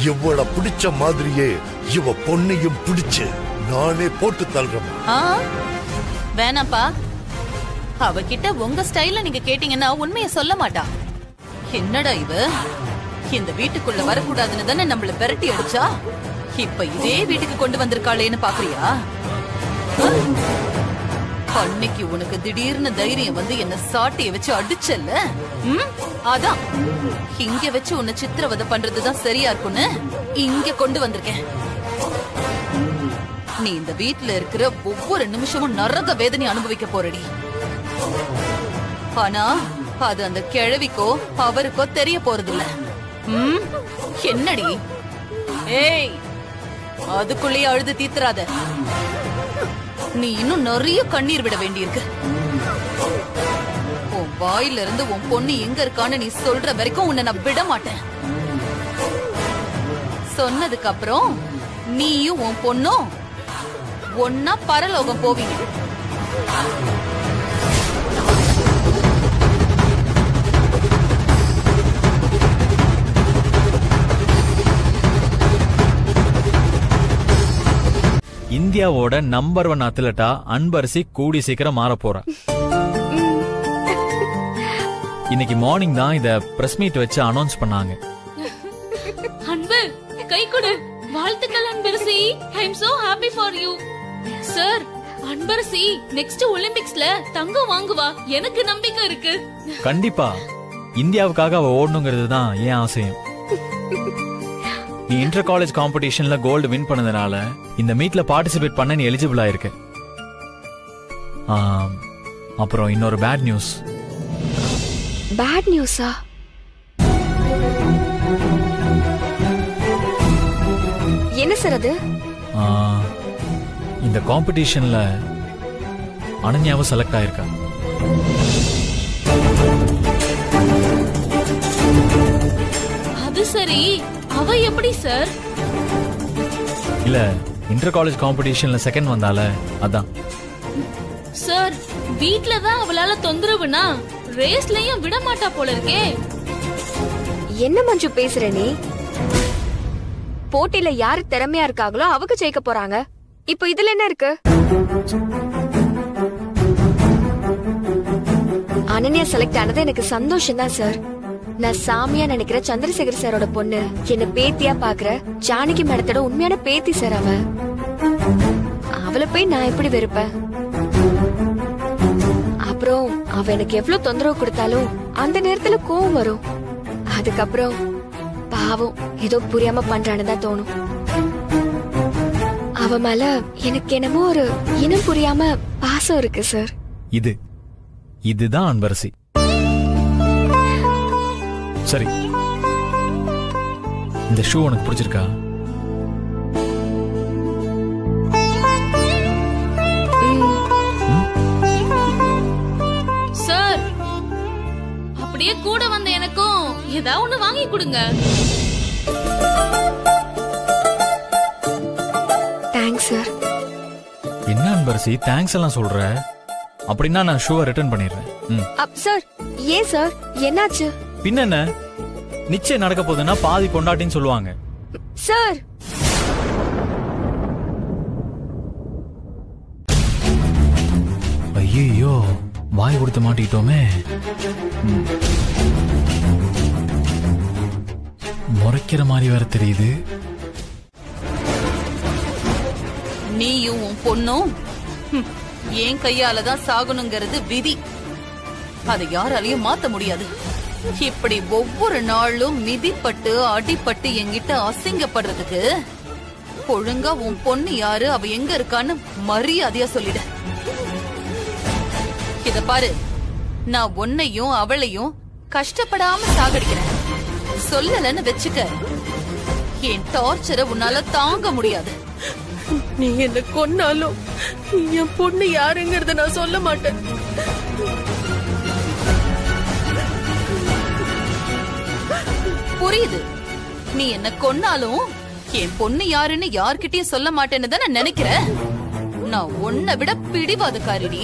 இவளை பிடிச்ச மாதிரியே இவ பொண்ணையும் பிடிச்சு நானே போட்டு தள்ளுறேன். வேணாப்பா, அவகிட்ட உங்க ஸ்டைல்ல நீங்க கேட்டீங்கன்னா உண்மையை சொல்ல மாட்டா. என்னடா இவ இந்த வீட்டுக்குள்ள வரக்கூடாதுன்னு தானே நம்மள விரட்டி அடிச்சா, இப்ப இதே வீட்டுக்கு கொண்டு வந்திருக்காளேன்னு பாக்குறியா? அன்னைக்கு உனக்கு திடீர்னு தைரியம் வந்து என்ன சாட்டிய வச்சு அடிச்சல்ல, அதான் இங்க வச்சு உன்னை சித்திரவதை பண்றதுதான் சரியா இருக்கும்னு இங்க கொண்டு வந்திருக்கேன். நீ இந்த வீட்டுல இருக்கிற ஒவ்வொரு நிமிஷமும் நரக வேதனை அனுபவிக்க போறடி. ஆனா அது அந்த கிழவிக்கோ அவருக்கோ தெரிய போறதில்ல. என்னடி? ஏய், அதுக்குள்ளேயே அழுது தீத்துறாத. நீ இன்னும் நிறைய கண்ணீர் விட வேண்டியிருக்கு. உன் வாயில இருந்து உன் பொண்ணு எங்க இருக்கான்னு நீ சொல்ற வரைக்கும் உன்னை நான் விட மாட்டேன். சொன்னதுக்கு அப்புறம் நீயும் உன் பொண்ணும் ஒன்னா பரலோகம் போவீங்க. இந்தியாவோட நம்பர் 1 அத்லட்டா அன்பரசி கூடி சீக்கிரம் மாற போற. இன்னைக்கு மார்னிங் தான் இத பிரஸ் மீட் வச்சு அனௌன்ஸ் பண்ணாங்க. அன்பு, கை கொடு. வாழ்த்துக்கள் Anbarasi. I am so happy for you. Sir, Anbarasi next ஒலிம்பிக்ஸ்ல தங்கம் வாங்குவா. எனக்கு நம்பிக்கை இருக்கு. கண்டிப்பா இந்தியாவுக்காக அவ ஓடணுங்கிறது தான் என் ஆசையும். நீ இன்டர் காலேஜ் காம்படிஷன்ல கோல்டு வின் பண்ணதுனால இந்த மீட்ல பார்ட்டிசிபேட் பண்ண நீ எலிஜிபிள் ஆயிருக்க. அப்புறம் இன்னொரு பேட் நியூஸ். பேட் நியூஸா? என்ன சார் அது? இந்த காம்படிஷன்ல அனன்யாவும் செலக்ட் ஆயிருக்கா. அது சரி, அவ எப்படி சார்? இல்ல, இன்டர் காலேஜ் காம்படிஷன்ல செகண்ட் வந்தால அதான். சார், வீட்ல தான் அவளால தொந்தரவுனா ரேஸ்லயும் விட மாட்டா போல இருக்கே. என்ன மஞ்சு பேசுற நீ? போட்டியில யாரு திறமையா இருக்காங்களோ அவங்க ஜெயிக்க போறாங்க. இப்போ இதுல என்ன இருக்கு? அனன்யா செலக்ட் ஆனது எனக்கு சந்தோஷம் தான் சார். நான் சாமியா நினைக்கிற சந்திரசேகர் சாரோட பொண்ணு, என்ன பேத்தியா பாக்குற ஜானகி மேடத்தோட உண்மையான பேத்தி சார். அவளை போய் நான் எப்படி வெறுப்பேன்? அப்புறம் அவ எனக்கு எவ்வளவு தொந்தரவு கொடுத்தாலும் அந்த நேரத்துல கோவம் வரும். அதுக்கப்புறம் பாவம் ஏதோ புரியாம பண்றான்னு தான் தோணும். அவ மேல எனக்கு என்னமோ ஒரு இனம் புரியாம பாசம் இருக்கு சார். இதுதான் அன்பரசி. சரி, இந்த ஷூ உனக்கு பிடிச்சிருக்கா? சார், அப்படியே கூட வந்த எனக்கும் ஏதாவது ஒண்ணு வாங்கி கொடுங்க. Thanks sir. என்ன அன்பரசி தேங்க்ஸ் எல்லாம் சொல்ற? அப்படின்னா நான் ஷூவை ரிட்டர்ன் பண்ணிடுறேன். சார், ஏன் சார், என்னாச்சு? பின்ன நிச்சயம் நடக்க போகுதுன்னா பாதி பொண்டாட்டின்னு சொல்லுவாங்க. சார், ஐயோ, வாய் கொடுத்து மாட்டிக்கிட்டோமே. முறைக்கிற மாதிரி வேற தெரியுது. நீயும் உன் பொண்ணும் என் கையாலதான் சாகணுங்கிறது விதி. அதை யாராலையும் மாத்த முடியாது. இப்படி ஒவ்வொரு நாளும் மிதிப்பட்டு அடிப்பட்டு என்கிட்ட அசிங்கப்படுறதுக்கு ஒழுங்கா உன் பொண்ணு யாரு, அவ எங்க இருக்கான்னு மரியாதையா சொல்லிட. இத பாரு, நான் உன்னையும் அவளையும் கஷ்டப்படாம சாகடிக்கிறேன். சொல்லலன்னு வச்சுக்க, என் டார்ச்சரை உன்னால தாங்க முடியாது. நீ என்ன கொன்னாலும் என் பொண்ணு யாருங்கறத நான் சொல்ல மாட்டேன். புரியுது, நீ என்ன கொன்னாலும் என் பொண்ணு யாருன்னு யார்கிட்டயும் சொல்ல மாட்டேன்னு தான் நான் நினைக்கிறேன். நான் உன்னை விட பிடிவாதக்காரிடி.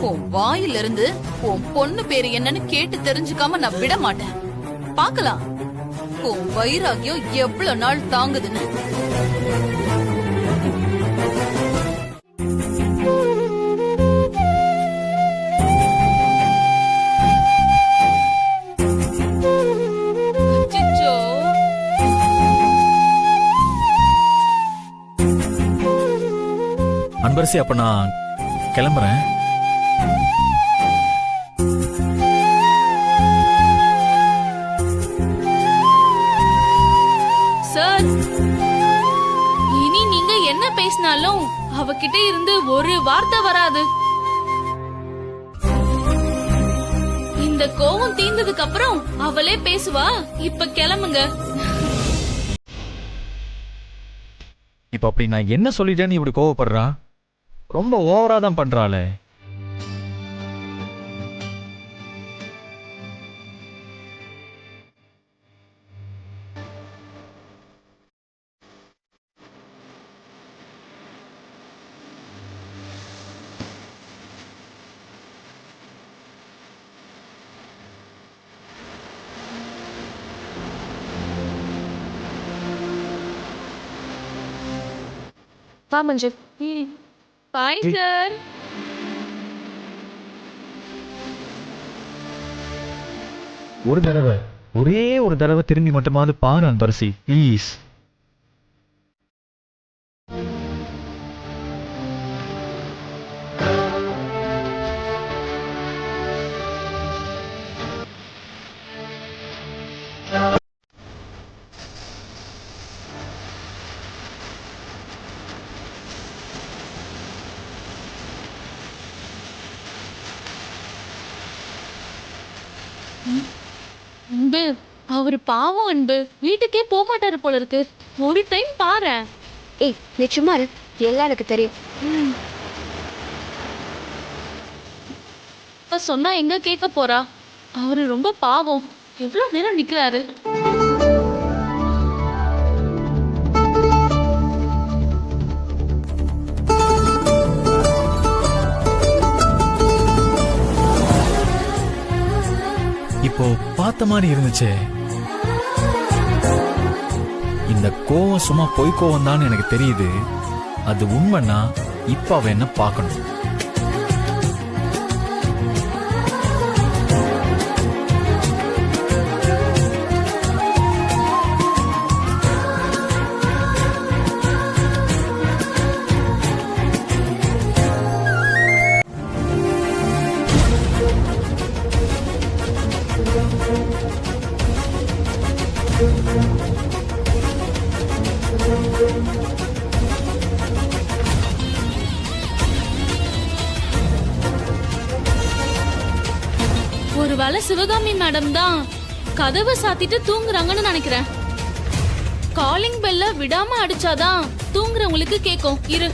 உன் வாயிலிருந்து உன் பொண்ணு பேரு என்னன்னு கேட்டு தெரிஞ்சுக்காம நான் விட மாட்டேன். பாக்கலாம் உன் வைராகியம் எவ்வளவு நாள் தாங்குதுன்னு. அன்பரசி, அப்ப நான் கிளம்புறேன். சார், இனி நீங்க என்ன பேசினாலும் அவகிட்ட இருந்து ஒரு வார்த்தை வராது. இந்த கோவம் தீர்ந்ததுக்கு அப்புறம் அவளே பேசுவா. இப்ப கிளம்புங்க. இப்ப அப்படி நான் என்ன சொல்லிட்டேன்னு இப்படி கோவப்படுறா? ரொம்ப ஓவரா தான் பண்றாளே. வா மஞ்சு. Bye sir. ஒரே ஒரு தடவை திரும்பி மட்டுமாவது பாரு அன்பரசி, ப்ளீஸ். அவரு பாவம் அன்பு, வீட்டுக்கே போக மாட்டாரு போல இருக்கு. ஒரு டைம் பாரு. ஏய் நீ சும்மா இரு, எல்லாம் எனக்கு தெரியும். சொன்னா எங்க கேட்க போறா? அவரு ரொம்ப பாவம், எவ்வளவு நேரம் நிக்கிறாரு. இப்போ பார்த்த மாதிரி இருந்துச்சு. இந்த கோவம் சும்மா பொய் கோவம் தான் எனக்கு தெரியுது. அது உண்மைன்னா இப்ப அவ என்ன பார்க்கணும். ஒருவேளை சிவகாமி மேடம் தான் கதவை சாத்திட்டு தூங்குறாங்கன்னு நினைக்கிறேன். காலிங் பெல்ல விடாம அடிச்சாதான் தூங்குறவங்களுக்கு கேக்கும். இரு.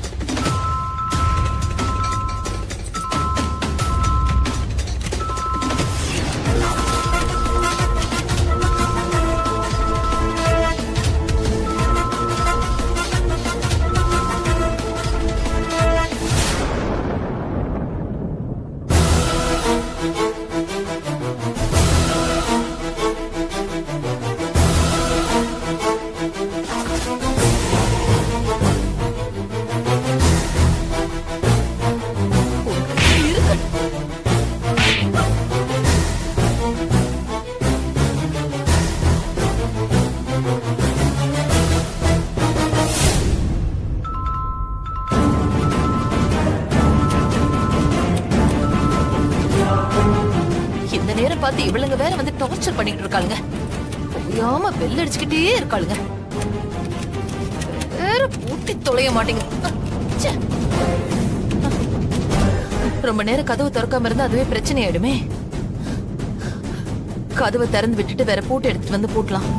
பார்த்து இவளுங்க வேற வந்து டார்ச்சர் பண்ணிட்டு இருக்காளுங்க. ஓயாம பெல் அடிச்சுக்கிட்டே இருக்காளுங்க. வேற பூட்டி தொலைய மாட்டேங்க. ரொம்ப நேரம் கதவு திறக்காம இருந்தா அதுவே பிரச்சனை ஆயிடுமே. கதவை திறந்து விட்டுட்டு வேற பூட்டு எடுத்துட்டு வந்து பூட்டலாம்.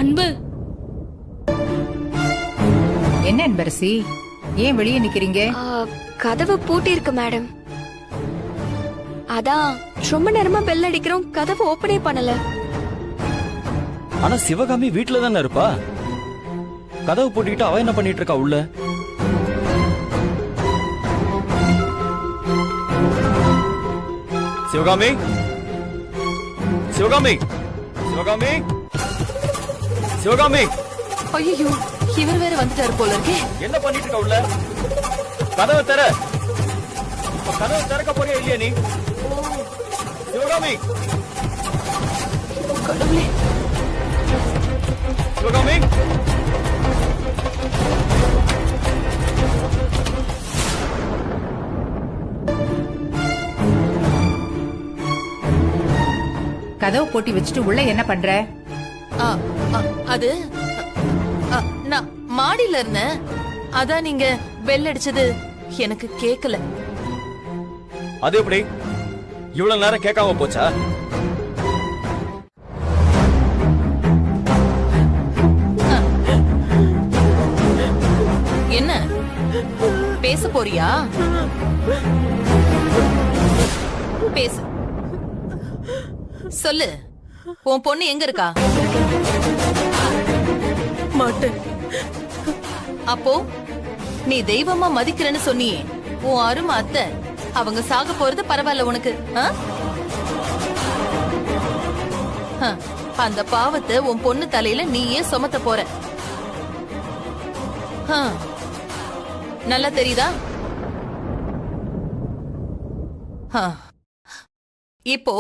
அன்பு, என்ன அன்பரசி, ஏன் வெளியே நிக்கிறீங்க? கதவு பூட்டி இருக்கு மேடம். அதான் ரொம்ப நேரமா பெல் அடிக்கிறோம், கதவு ஓபனே பண்ணல. ஆனா சிவகாமி வீட்டுல தானே இருப்பா. கதவு பூட்டிட்டு அவ என்ன பண்ணிட்டு இருக்கா உள்ள? சிவகாமி, சிவகாமி, சிவகாமி, சிவகாமி. ஐயோ, இவர் வேற வந்துட்டாரு போல இருக்கே. என்ன பண்ணிட்டு இருக்க உள்ள? கதவை திற. கதவை திறக்க போறியா இல்லையா நீ? சிவகாமி, கடவுளே. சிவகாமி, கதவு போட்டி வச்சுட்டு உள்ள என்ன பண்ற? அது நான் மாடியில இருந்தேன். அதான் நீங்க பெல் அடிச்சது எனக்கு கேக்கல. அது எப்படி இவ்வளவு நேரம் கேட்காம போச்சா? என்ன பேச போறியா? பேசு, சொல்லு. உன் பொண்ணு எங்க இருக்கா? மாட்டேன். அப்போ நீ தெய்வமா மதிக்கிறேன்னு சொன்னியே, உன் அருமை அத்தை அவங்க சாக போறது பரவாயில்ல உனக்கு? அந்த பாவத்தை உன் பொண்ணு தலையில நீயே சுமத்த போற. நல்லா தெரியுதா? இப்போ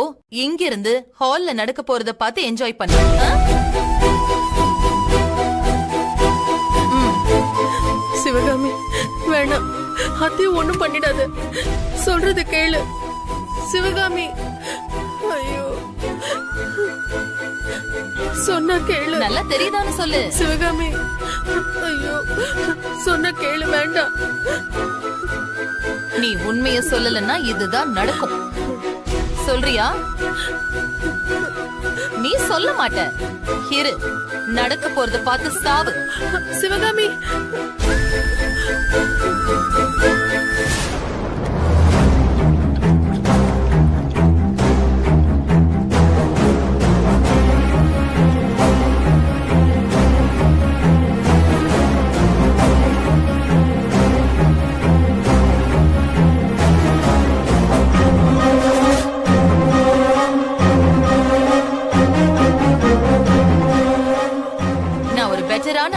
இங்கிருந்து ஹால்ல நடக்க போறத பார்த்து என்ஜாய் பண்ணு. சிவகாமி வேணாம், அத்தையும் ஒண்ணும் பண்ணிடாத. சொல்றது கேளு சிவகாமி. ஐயோ சொன்னா கேளு. நல்லா தெரியுதான்னு சொல்லு. சிவகாமி, ஐயோ, சொன்ன கேளு, வேண்டாம். நீ உண்மைய சொல்லலன்னா இதுதான் நடக்கும். சொல்றியா? நீ சொல்ல மாட்ட. இரு, நடக்க போறத பார்த்து சாவு. சிவகாமி,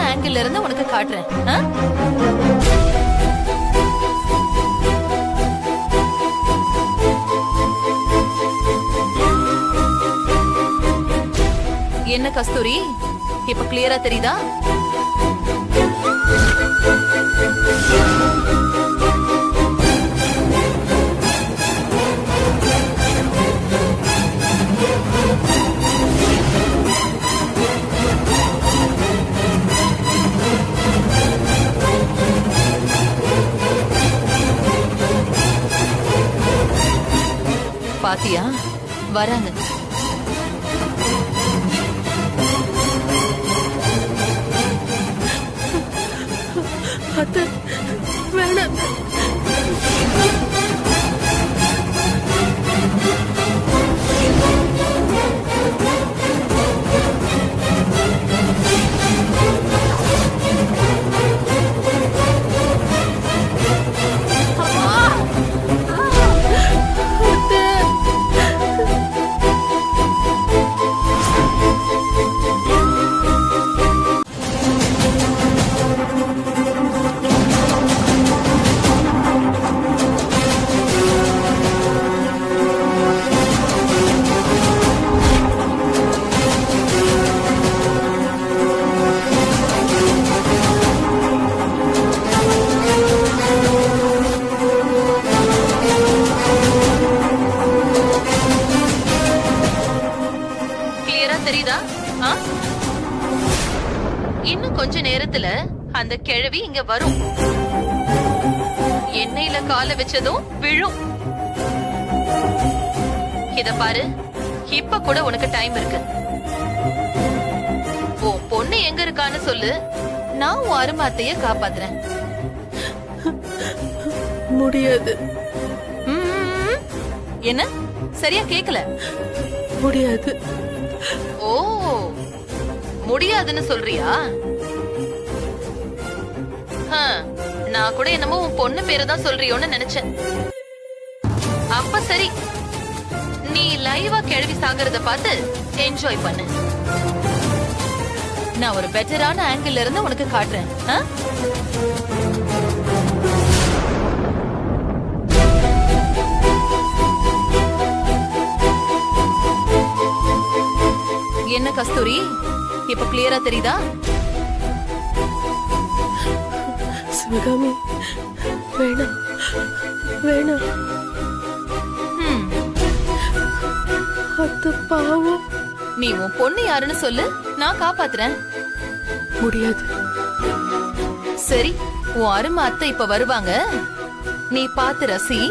ஆங்கிள் இருந்து உனக்கு காட்டுறேன். என்ன கஸ்தூரி, இப்ப கிளியரா தெரியுதா? பாத்தியா, வராங்க. அத்தை, வேணாம். தெரியுதா? இன்னும் கொஞ்ச நேரத்துல அந்த கிழவி இங்க வரும். எண்ணெயில கால வச்சதும் விழும். இத பாரு, இப்ப கூட உனக்கு டைம் இருக்கு. உன் பொண்ணு எங்க இருக்கான்னு சொல்லு, நான் உன் அருமாத்தைய காப்பாத்துறேன். முடியாது. என்ன சரியா கேக்கல? முடியாது. ஓ, முடியாதுன்னு சொல்றியா? நான் கூட என்னமோ உன் பொண்ணு பேரு தான் சொல்றியோன்னு நினைச்சேன். அப்ப சரி, நீ லைவா கிழவி சாகிறத பார்த்து என்ஜாய் பண்ணு. நான் ஒரு பெட்டரான ஆங்கிள் இருந்து உனக்கு காட்டுறேன். என்ன கஸ்தூரி, இப்ப கிளியரா தெரியுதா? சிவகாமி, வேணாம் வேணாம். அத்தை பாவம். நீ உன் பொண்ணு யாருன்னு சொல்லு, நான் காப்பாத்துறேன். முடியாது. சரி, உன் அருமை அத்தை இப்ப வருவாங்க, நீ பாத்து ரசி.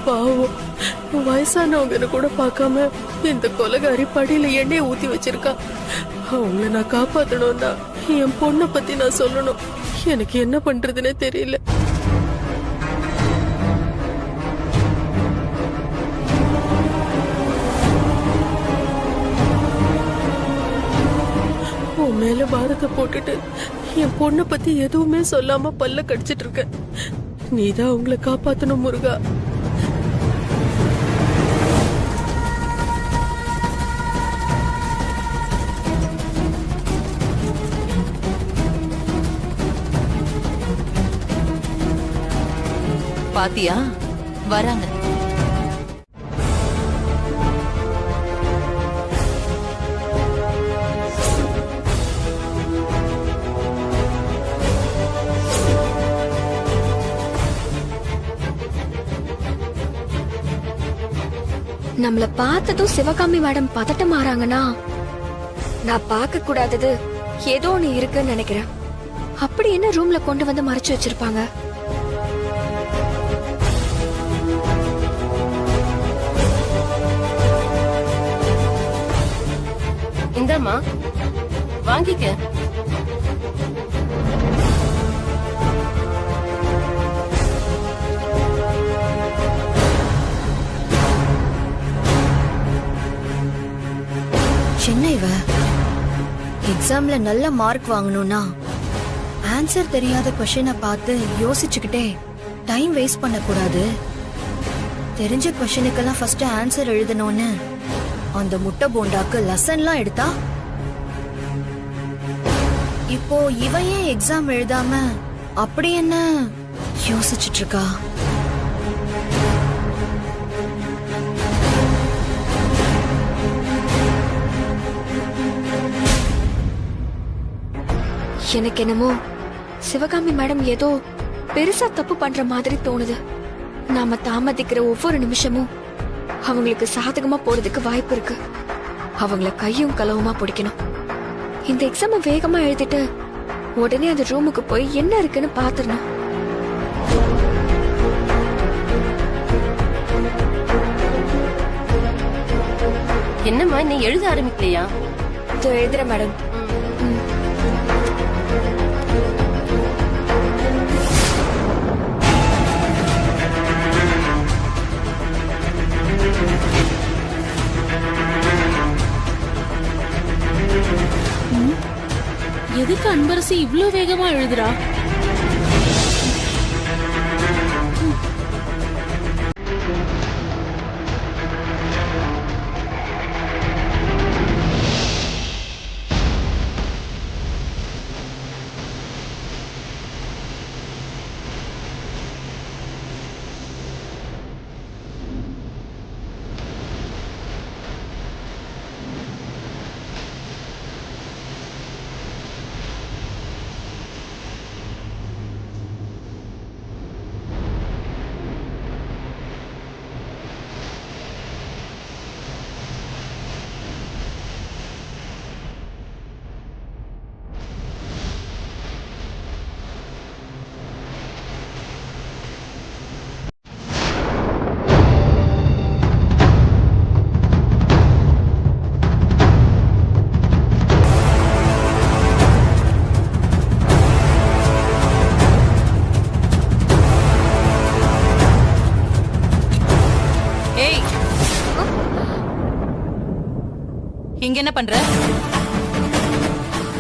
பாவம், வயசானவங்க கூட பார்க்காம இந்த கொலைகாரி படியில எண்ணெய் ஊத்தி வச்சிருக்கா. அவங்கள நான் காப்பாத்தணும்னா என் பொண்ணை பத்தி நான் சொல்லணும். எனக்கு என்ன பண்றதுன்னே தெரியல. உன் மேல பாரத்தை போட்டுட்டு என் பொண்ணை பத்தி எதுவுமே சொல்லாம பல்ல கடிச்சிட்டு இருக்க. நீதான் அவங்கள காப்பாத்தணும் முருகா. பாத்தியா, வராங்க. நம்மள பார்த்ததும் சிவகாமி மேடம் பதட்டம் மாறாங்கன்னா நான் பார்க்க கூடாதது ஏதோ ஒண்ணு இருக்குன்னு நினைக்கிறேன். அப்படி என்ன ரூம்ல கொண்டு வந்து மறைச்சு வச்சிருப்பாங்க? இந்தாம்மா வாங்கிக்க. என்ன இவ எக்ஸாம்ல நல்ல மார்க் வாங்கணும்னா ஆன்சர் தெரியாத கொஸ்டினை பார்த்து யோசிச்சுக்கிட்டே டைம் வேஸ்ட் பண்ண கூடாது. தெரிஞ்ச கொஸ்டினுக்கெல்லாம் ஃபர்ஸ்ட் ஆன்சர் எழுதணும்னு அந்த முட்டை போண்டாக்கு லெசன்லாம் எடுத்தா, இப்போ இவ ஏன் எக்ஸாம் எழுதாம அப்படி என்ன யோசிச்சுட்டு இருக்கா? எனக்கு என்னமோ சிவகாமி மேடம் ஏதோ பெருசா தப்பு பண்ற மாதிரி தோணுது. நாம தாமதிக்கிற ஒவ்வொரு நிமிஷமும் அவங்களுக்கு சாதகமா போறதுக்கு வாய்ப்பு இருக்கு. அவங்கள கையும் களவுமா பிடிக்கணும். இந்த எக்ஸாம வேகமா எழுதிட்டு உடனே அந்த ரூமுக்கு போய் என்ன இருக்குன்னு பாத்துடணும். என்னம்மா நீ எழுத ஆரம்பிக்கலையா? எழுதுற மேடம். எதுக்கு அன்பரசி இவ்ளோ வேகமா எழுதுறா? இங்க என்ன பண்ற?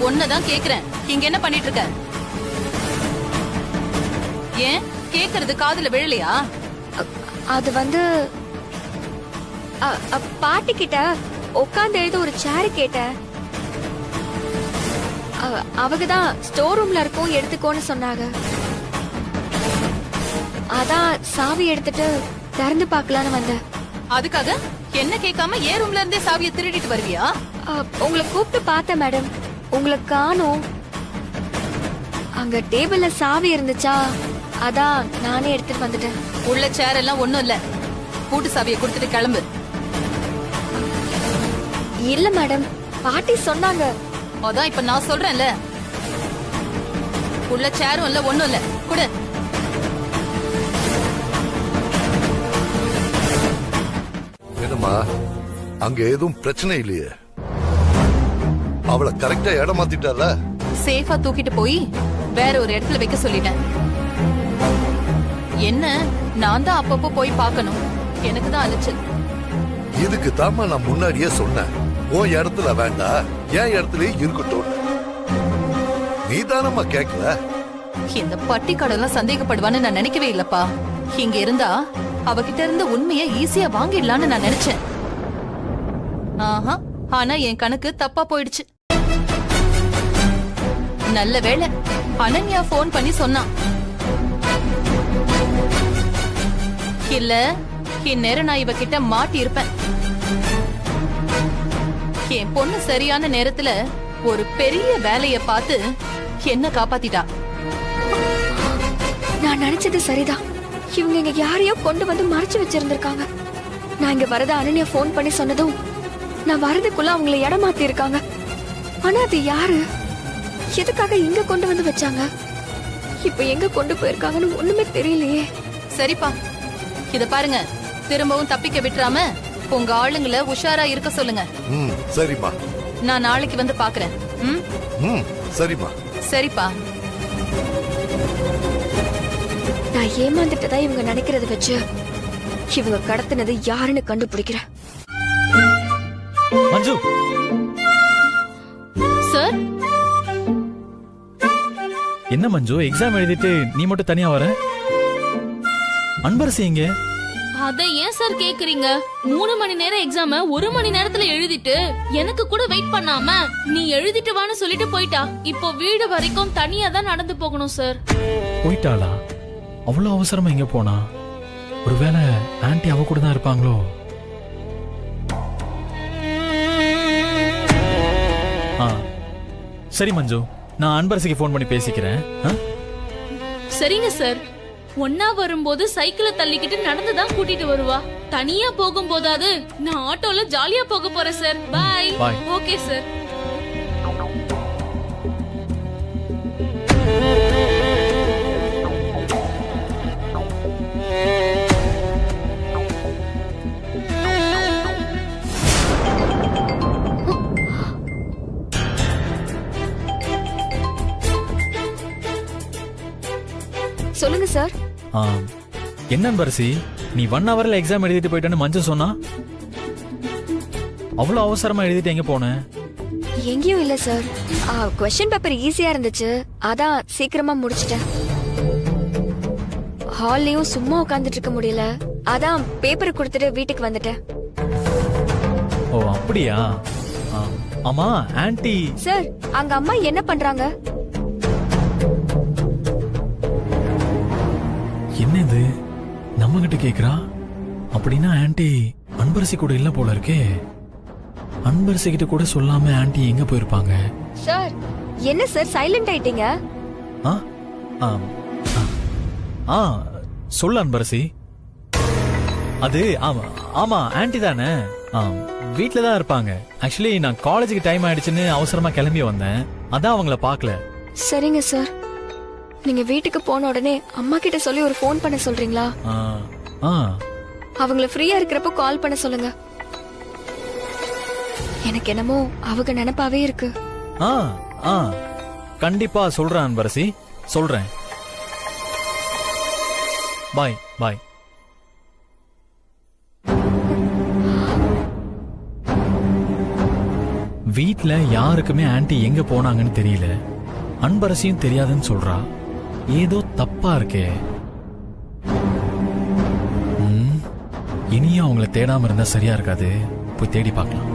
ஒன்னதான் கேக்குறேன், இங்க என்ன பண்ணிட்டு இருக்க? ஏன் கேக்குறது காதுல விழலையா? அது வந்து பாட்டி கிட்ட உட்கார்ந்து எழுத ஒரு சேர் கேட்ட. அவங்கதான் ஸ்டோர் ரூம்ல இருக்கும் எடுத்துக்கோன்னு சொன்னாங்க. அதான் சாவி எடுத்துட்டு திறந்து பாக்கலான்னு வந்தேன். அதுக்காக என்ன கேட்காம ஏன் ரூம்ல இருந்தே சாவியை திருடிட்டு வருவியா? உங்களை கூப்பிட்டு பார்த்தேன் மேடம், உங்களை காணோம். அங்க டேபிள்ல சாவி இருந்துச்சா, அதான் நானே எடுத்துட்டு வந்துட்டேன். உள்ள சேர் எல்லாம் ஒண்ணும் இல்ல, கூட்டு சாவியை கொடுத்துட்டு கிளம்பு. இல்ல மேடம், பாட்டி சொன்னாங்க. அதான் இப்ப நான் சொல்றேன்ல, உள்ள சேரும் இல்ல ஒண்ணும் இல்ல, குடு. என்னம்மா அங்க எதுவும் பிரச்சனை இல்லையே? அவளை கரெக்டா இடம் மாத்திட்டால? சேஃபா தூக்கிட்டு போய் வேற ஒரு இடத்துல வைக்க சொல்லிட்டேன். என்ன நான் தான் அப்பப்போ போய் பார்க்கணும், எனக்கு தான் அலைச்சல். இதுக்கு தாமா நான் முன்னாடியே சொன்னேன், உன் இடத்துல வேண்டாம் என் இடத்துல இருக்கட்டும். நீ தானம்மா கேட்கல. இந்த பட்டி கடலாம் சந்தேகப்படுவான்னு நான் நினைக்கவே இல்லப்பா. இங்க இருந்தா அவகிட்ட இருந்து உண்மையை ஈஸியா வாங்கிடலான்னு நான் நினைச்சேன். ஆஹா, ஆனா என் கணக்கு தப்பா போயிடுச்சு. நல்ல வேளை அனன்யா போன் பண்ணி சொன்னான். இல்ல இந்நேரம் நான் இவகிட்ட மாட்டி இருப்பேன். என் பொண்ணு சரியான நேரத்துல ஒரு பெரிய வேலைய பார்த்து என்ன காப்பாத்திட்டா. நான் நினைச்சது சரிதான். இவங்க இங்க யாரையோ கொண்டு வந்து மறைச்சு வச்சிருந்திருக்காங்க. நான் இங்க வரத அனன்யா ஃபோன் பண்ணி சொன்னதும் நான் வரதுக்குள்ள அவங்கள இடம் மாத்தி இருக்காங்க. ஆனா அது யாரு, எதுக்காக இங்க கொண்டு வந்து வச்சாங்க, இப்ப எங்க கொண்டு போயிருக்காங்கன்னு ஒண்ணுமே தெரியலையே. சரிப்பா, இத பாருங்க, திரும்பவும் தப்பிக்க விட்டுறாம உங்க ஆளுங்களை உஷாரா இருக்க சொல்லுங்க. சரிம்மா. நான் நாளைக்கு வந்து பாக்குறேன். சரிம்மா. சரிப்பா. நான் ஏமாந்துட்டதா இவங்க நினைக்கிறத வச்சு இவங்க கடத்தினது யாருன்னு கண்டுபிடிக்கிறேன். மஞ்சு சார், என்ன மஞ்சு, எக்ஸாம் எழுதிட்டு நீ மட்டும் தனியா வர? அன்பரசி எங்க? அத ஏன் சார் கேக்குறீங்க? 3 மணி நேரம் எக்ஸாம 1 மணி நேரத்துல எழுதிட்டு எனக்கு கூட வெயிட் பண்ணாம நீ எழுதிட்டு வான்னு சொல்லிட்டு போயிட்டா. இப்போ வீடு வரைக்கும் தனியா தான் நடந்து போகணும் சார். போயிட்டாளா? அவ்வளவு அவசரமா எங்க போனா? ஒருவேளை ஆன்ட்டி அவ கூட தான் இருப்பாங்களோ? சரி மஞ்சு, நான் அன்பரசிக்கு போன் பண்ணி பேசிக்கிறேன். சரிங்க சார். ஒன்னா வரும்போது சைக்கிளை தள்ளிக்கிட்டு நடந்துதான் கூட்டிட்டு வருவா. தனியா போகும்போதாவது நான் ஆட்டோல ஜாலியா போக போறேன் சார். பாய். Okay sir. சொல்லுங்க சார். என்ன அன்பரசி, நீ 1 ஹவர்ல எக்ஸாம் எழுதிட்டு போயிட்டேன்னு மஞ்சு சொன்னா? அவ்வளவு அவசரமா எழுதிட்டு எங்க போன? எங்கேயும் இல்ல சார். क्वेश्चन பேப்பர் ஈஸியா இருந்துச்சு, அதான் சீக்கிரமா முடிச்சிட்டேன். ஹால்லயும் சும்மா உட்கார்ந்துட்டு இருக்க முடியல, அதான் பேப்பர் கொடுத்துட்டு வீட்டுக்கு வந்துட்டேன். ஓ அப்படியா? ஆமா ஆன்ட்டி. சார், அங்க அம்மா என்ன பண்றாங்க? என்னது நம்ம கிட்ட கேக்குறா? அப்படின்னா ஆன்ட்டி அன்பரசி கூட இல்ல போல இருக்கே. அன்பரசி கிட்ட கூட சொல்லாம ஆன்ட்டி எங்க போயிருப்பாங்க? சார், என்ன சார் சைலண்ட் ஆயிட்டீங்க? சொல்ல அன்பரசி. அது ஆமா ஆன்ட்டி தானே. வீட்ல தான் இருப்பாங்க. ஆக்சுவலி நான் காலேஜுக்கு டைம் ஆயிடுச்சுன்னு அவசரமா கிளம்பி வந்தேன், அதான் அவங்கள பார்க்கல. சரிங்க சார். நீங்க வீட்டுக்கு போன உடனே அம்மா கிட்ட சொல்லி ஒரு ஃபோன் பண்ண சொல்றீங்களா? அவங்கள ஃப்ரீயா இருக்கிறப்ப கால் பண்ண சொல்லுங்க. எனக்கு என்னமோ அவங்க நினைப்பாவே இருக்கு. கண்டிப்பா சொல்றேன் அன்பரசி, சொல்றேன். பாய் பாய். வீட்ல யாருக்குமே ஆன்ட்டி எங்க போனாங்கன்னு தெரியல, அன்பரசியும் தெரியாதுன்னு சொல்றா. ஏதோ தப்பா இருக்கே. இனியும் அவங்கள தேடாம இருந்தா சரியா இருக்காது. போய் தேடி பார்க்கலாம்.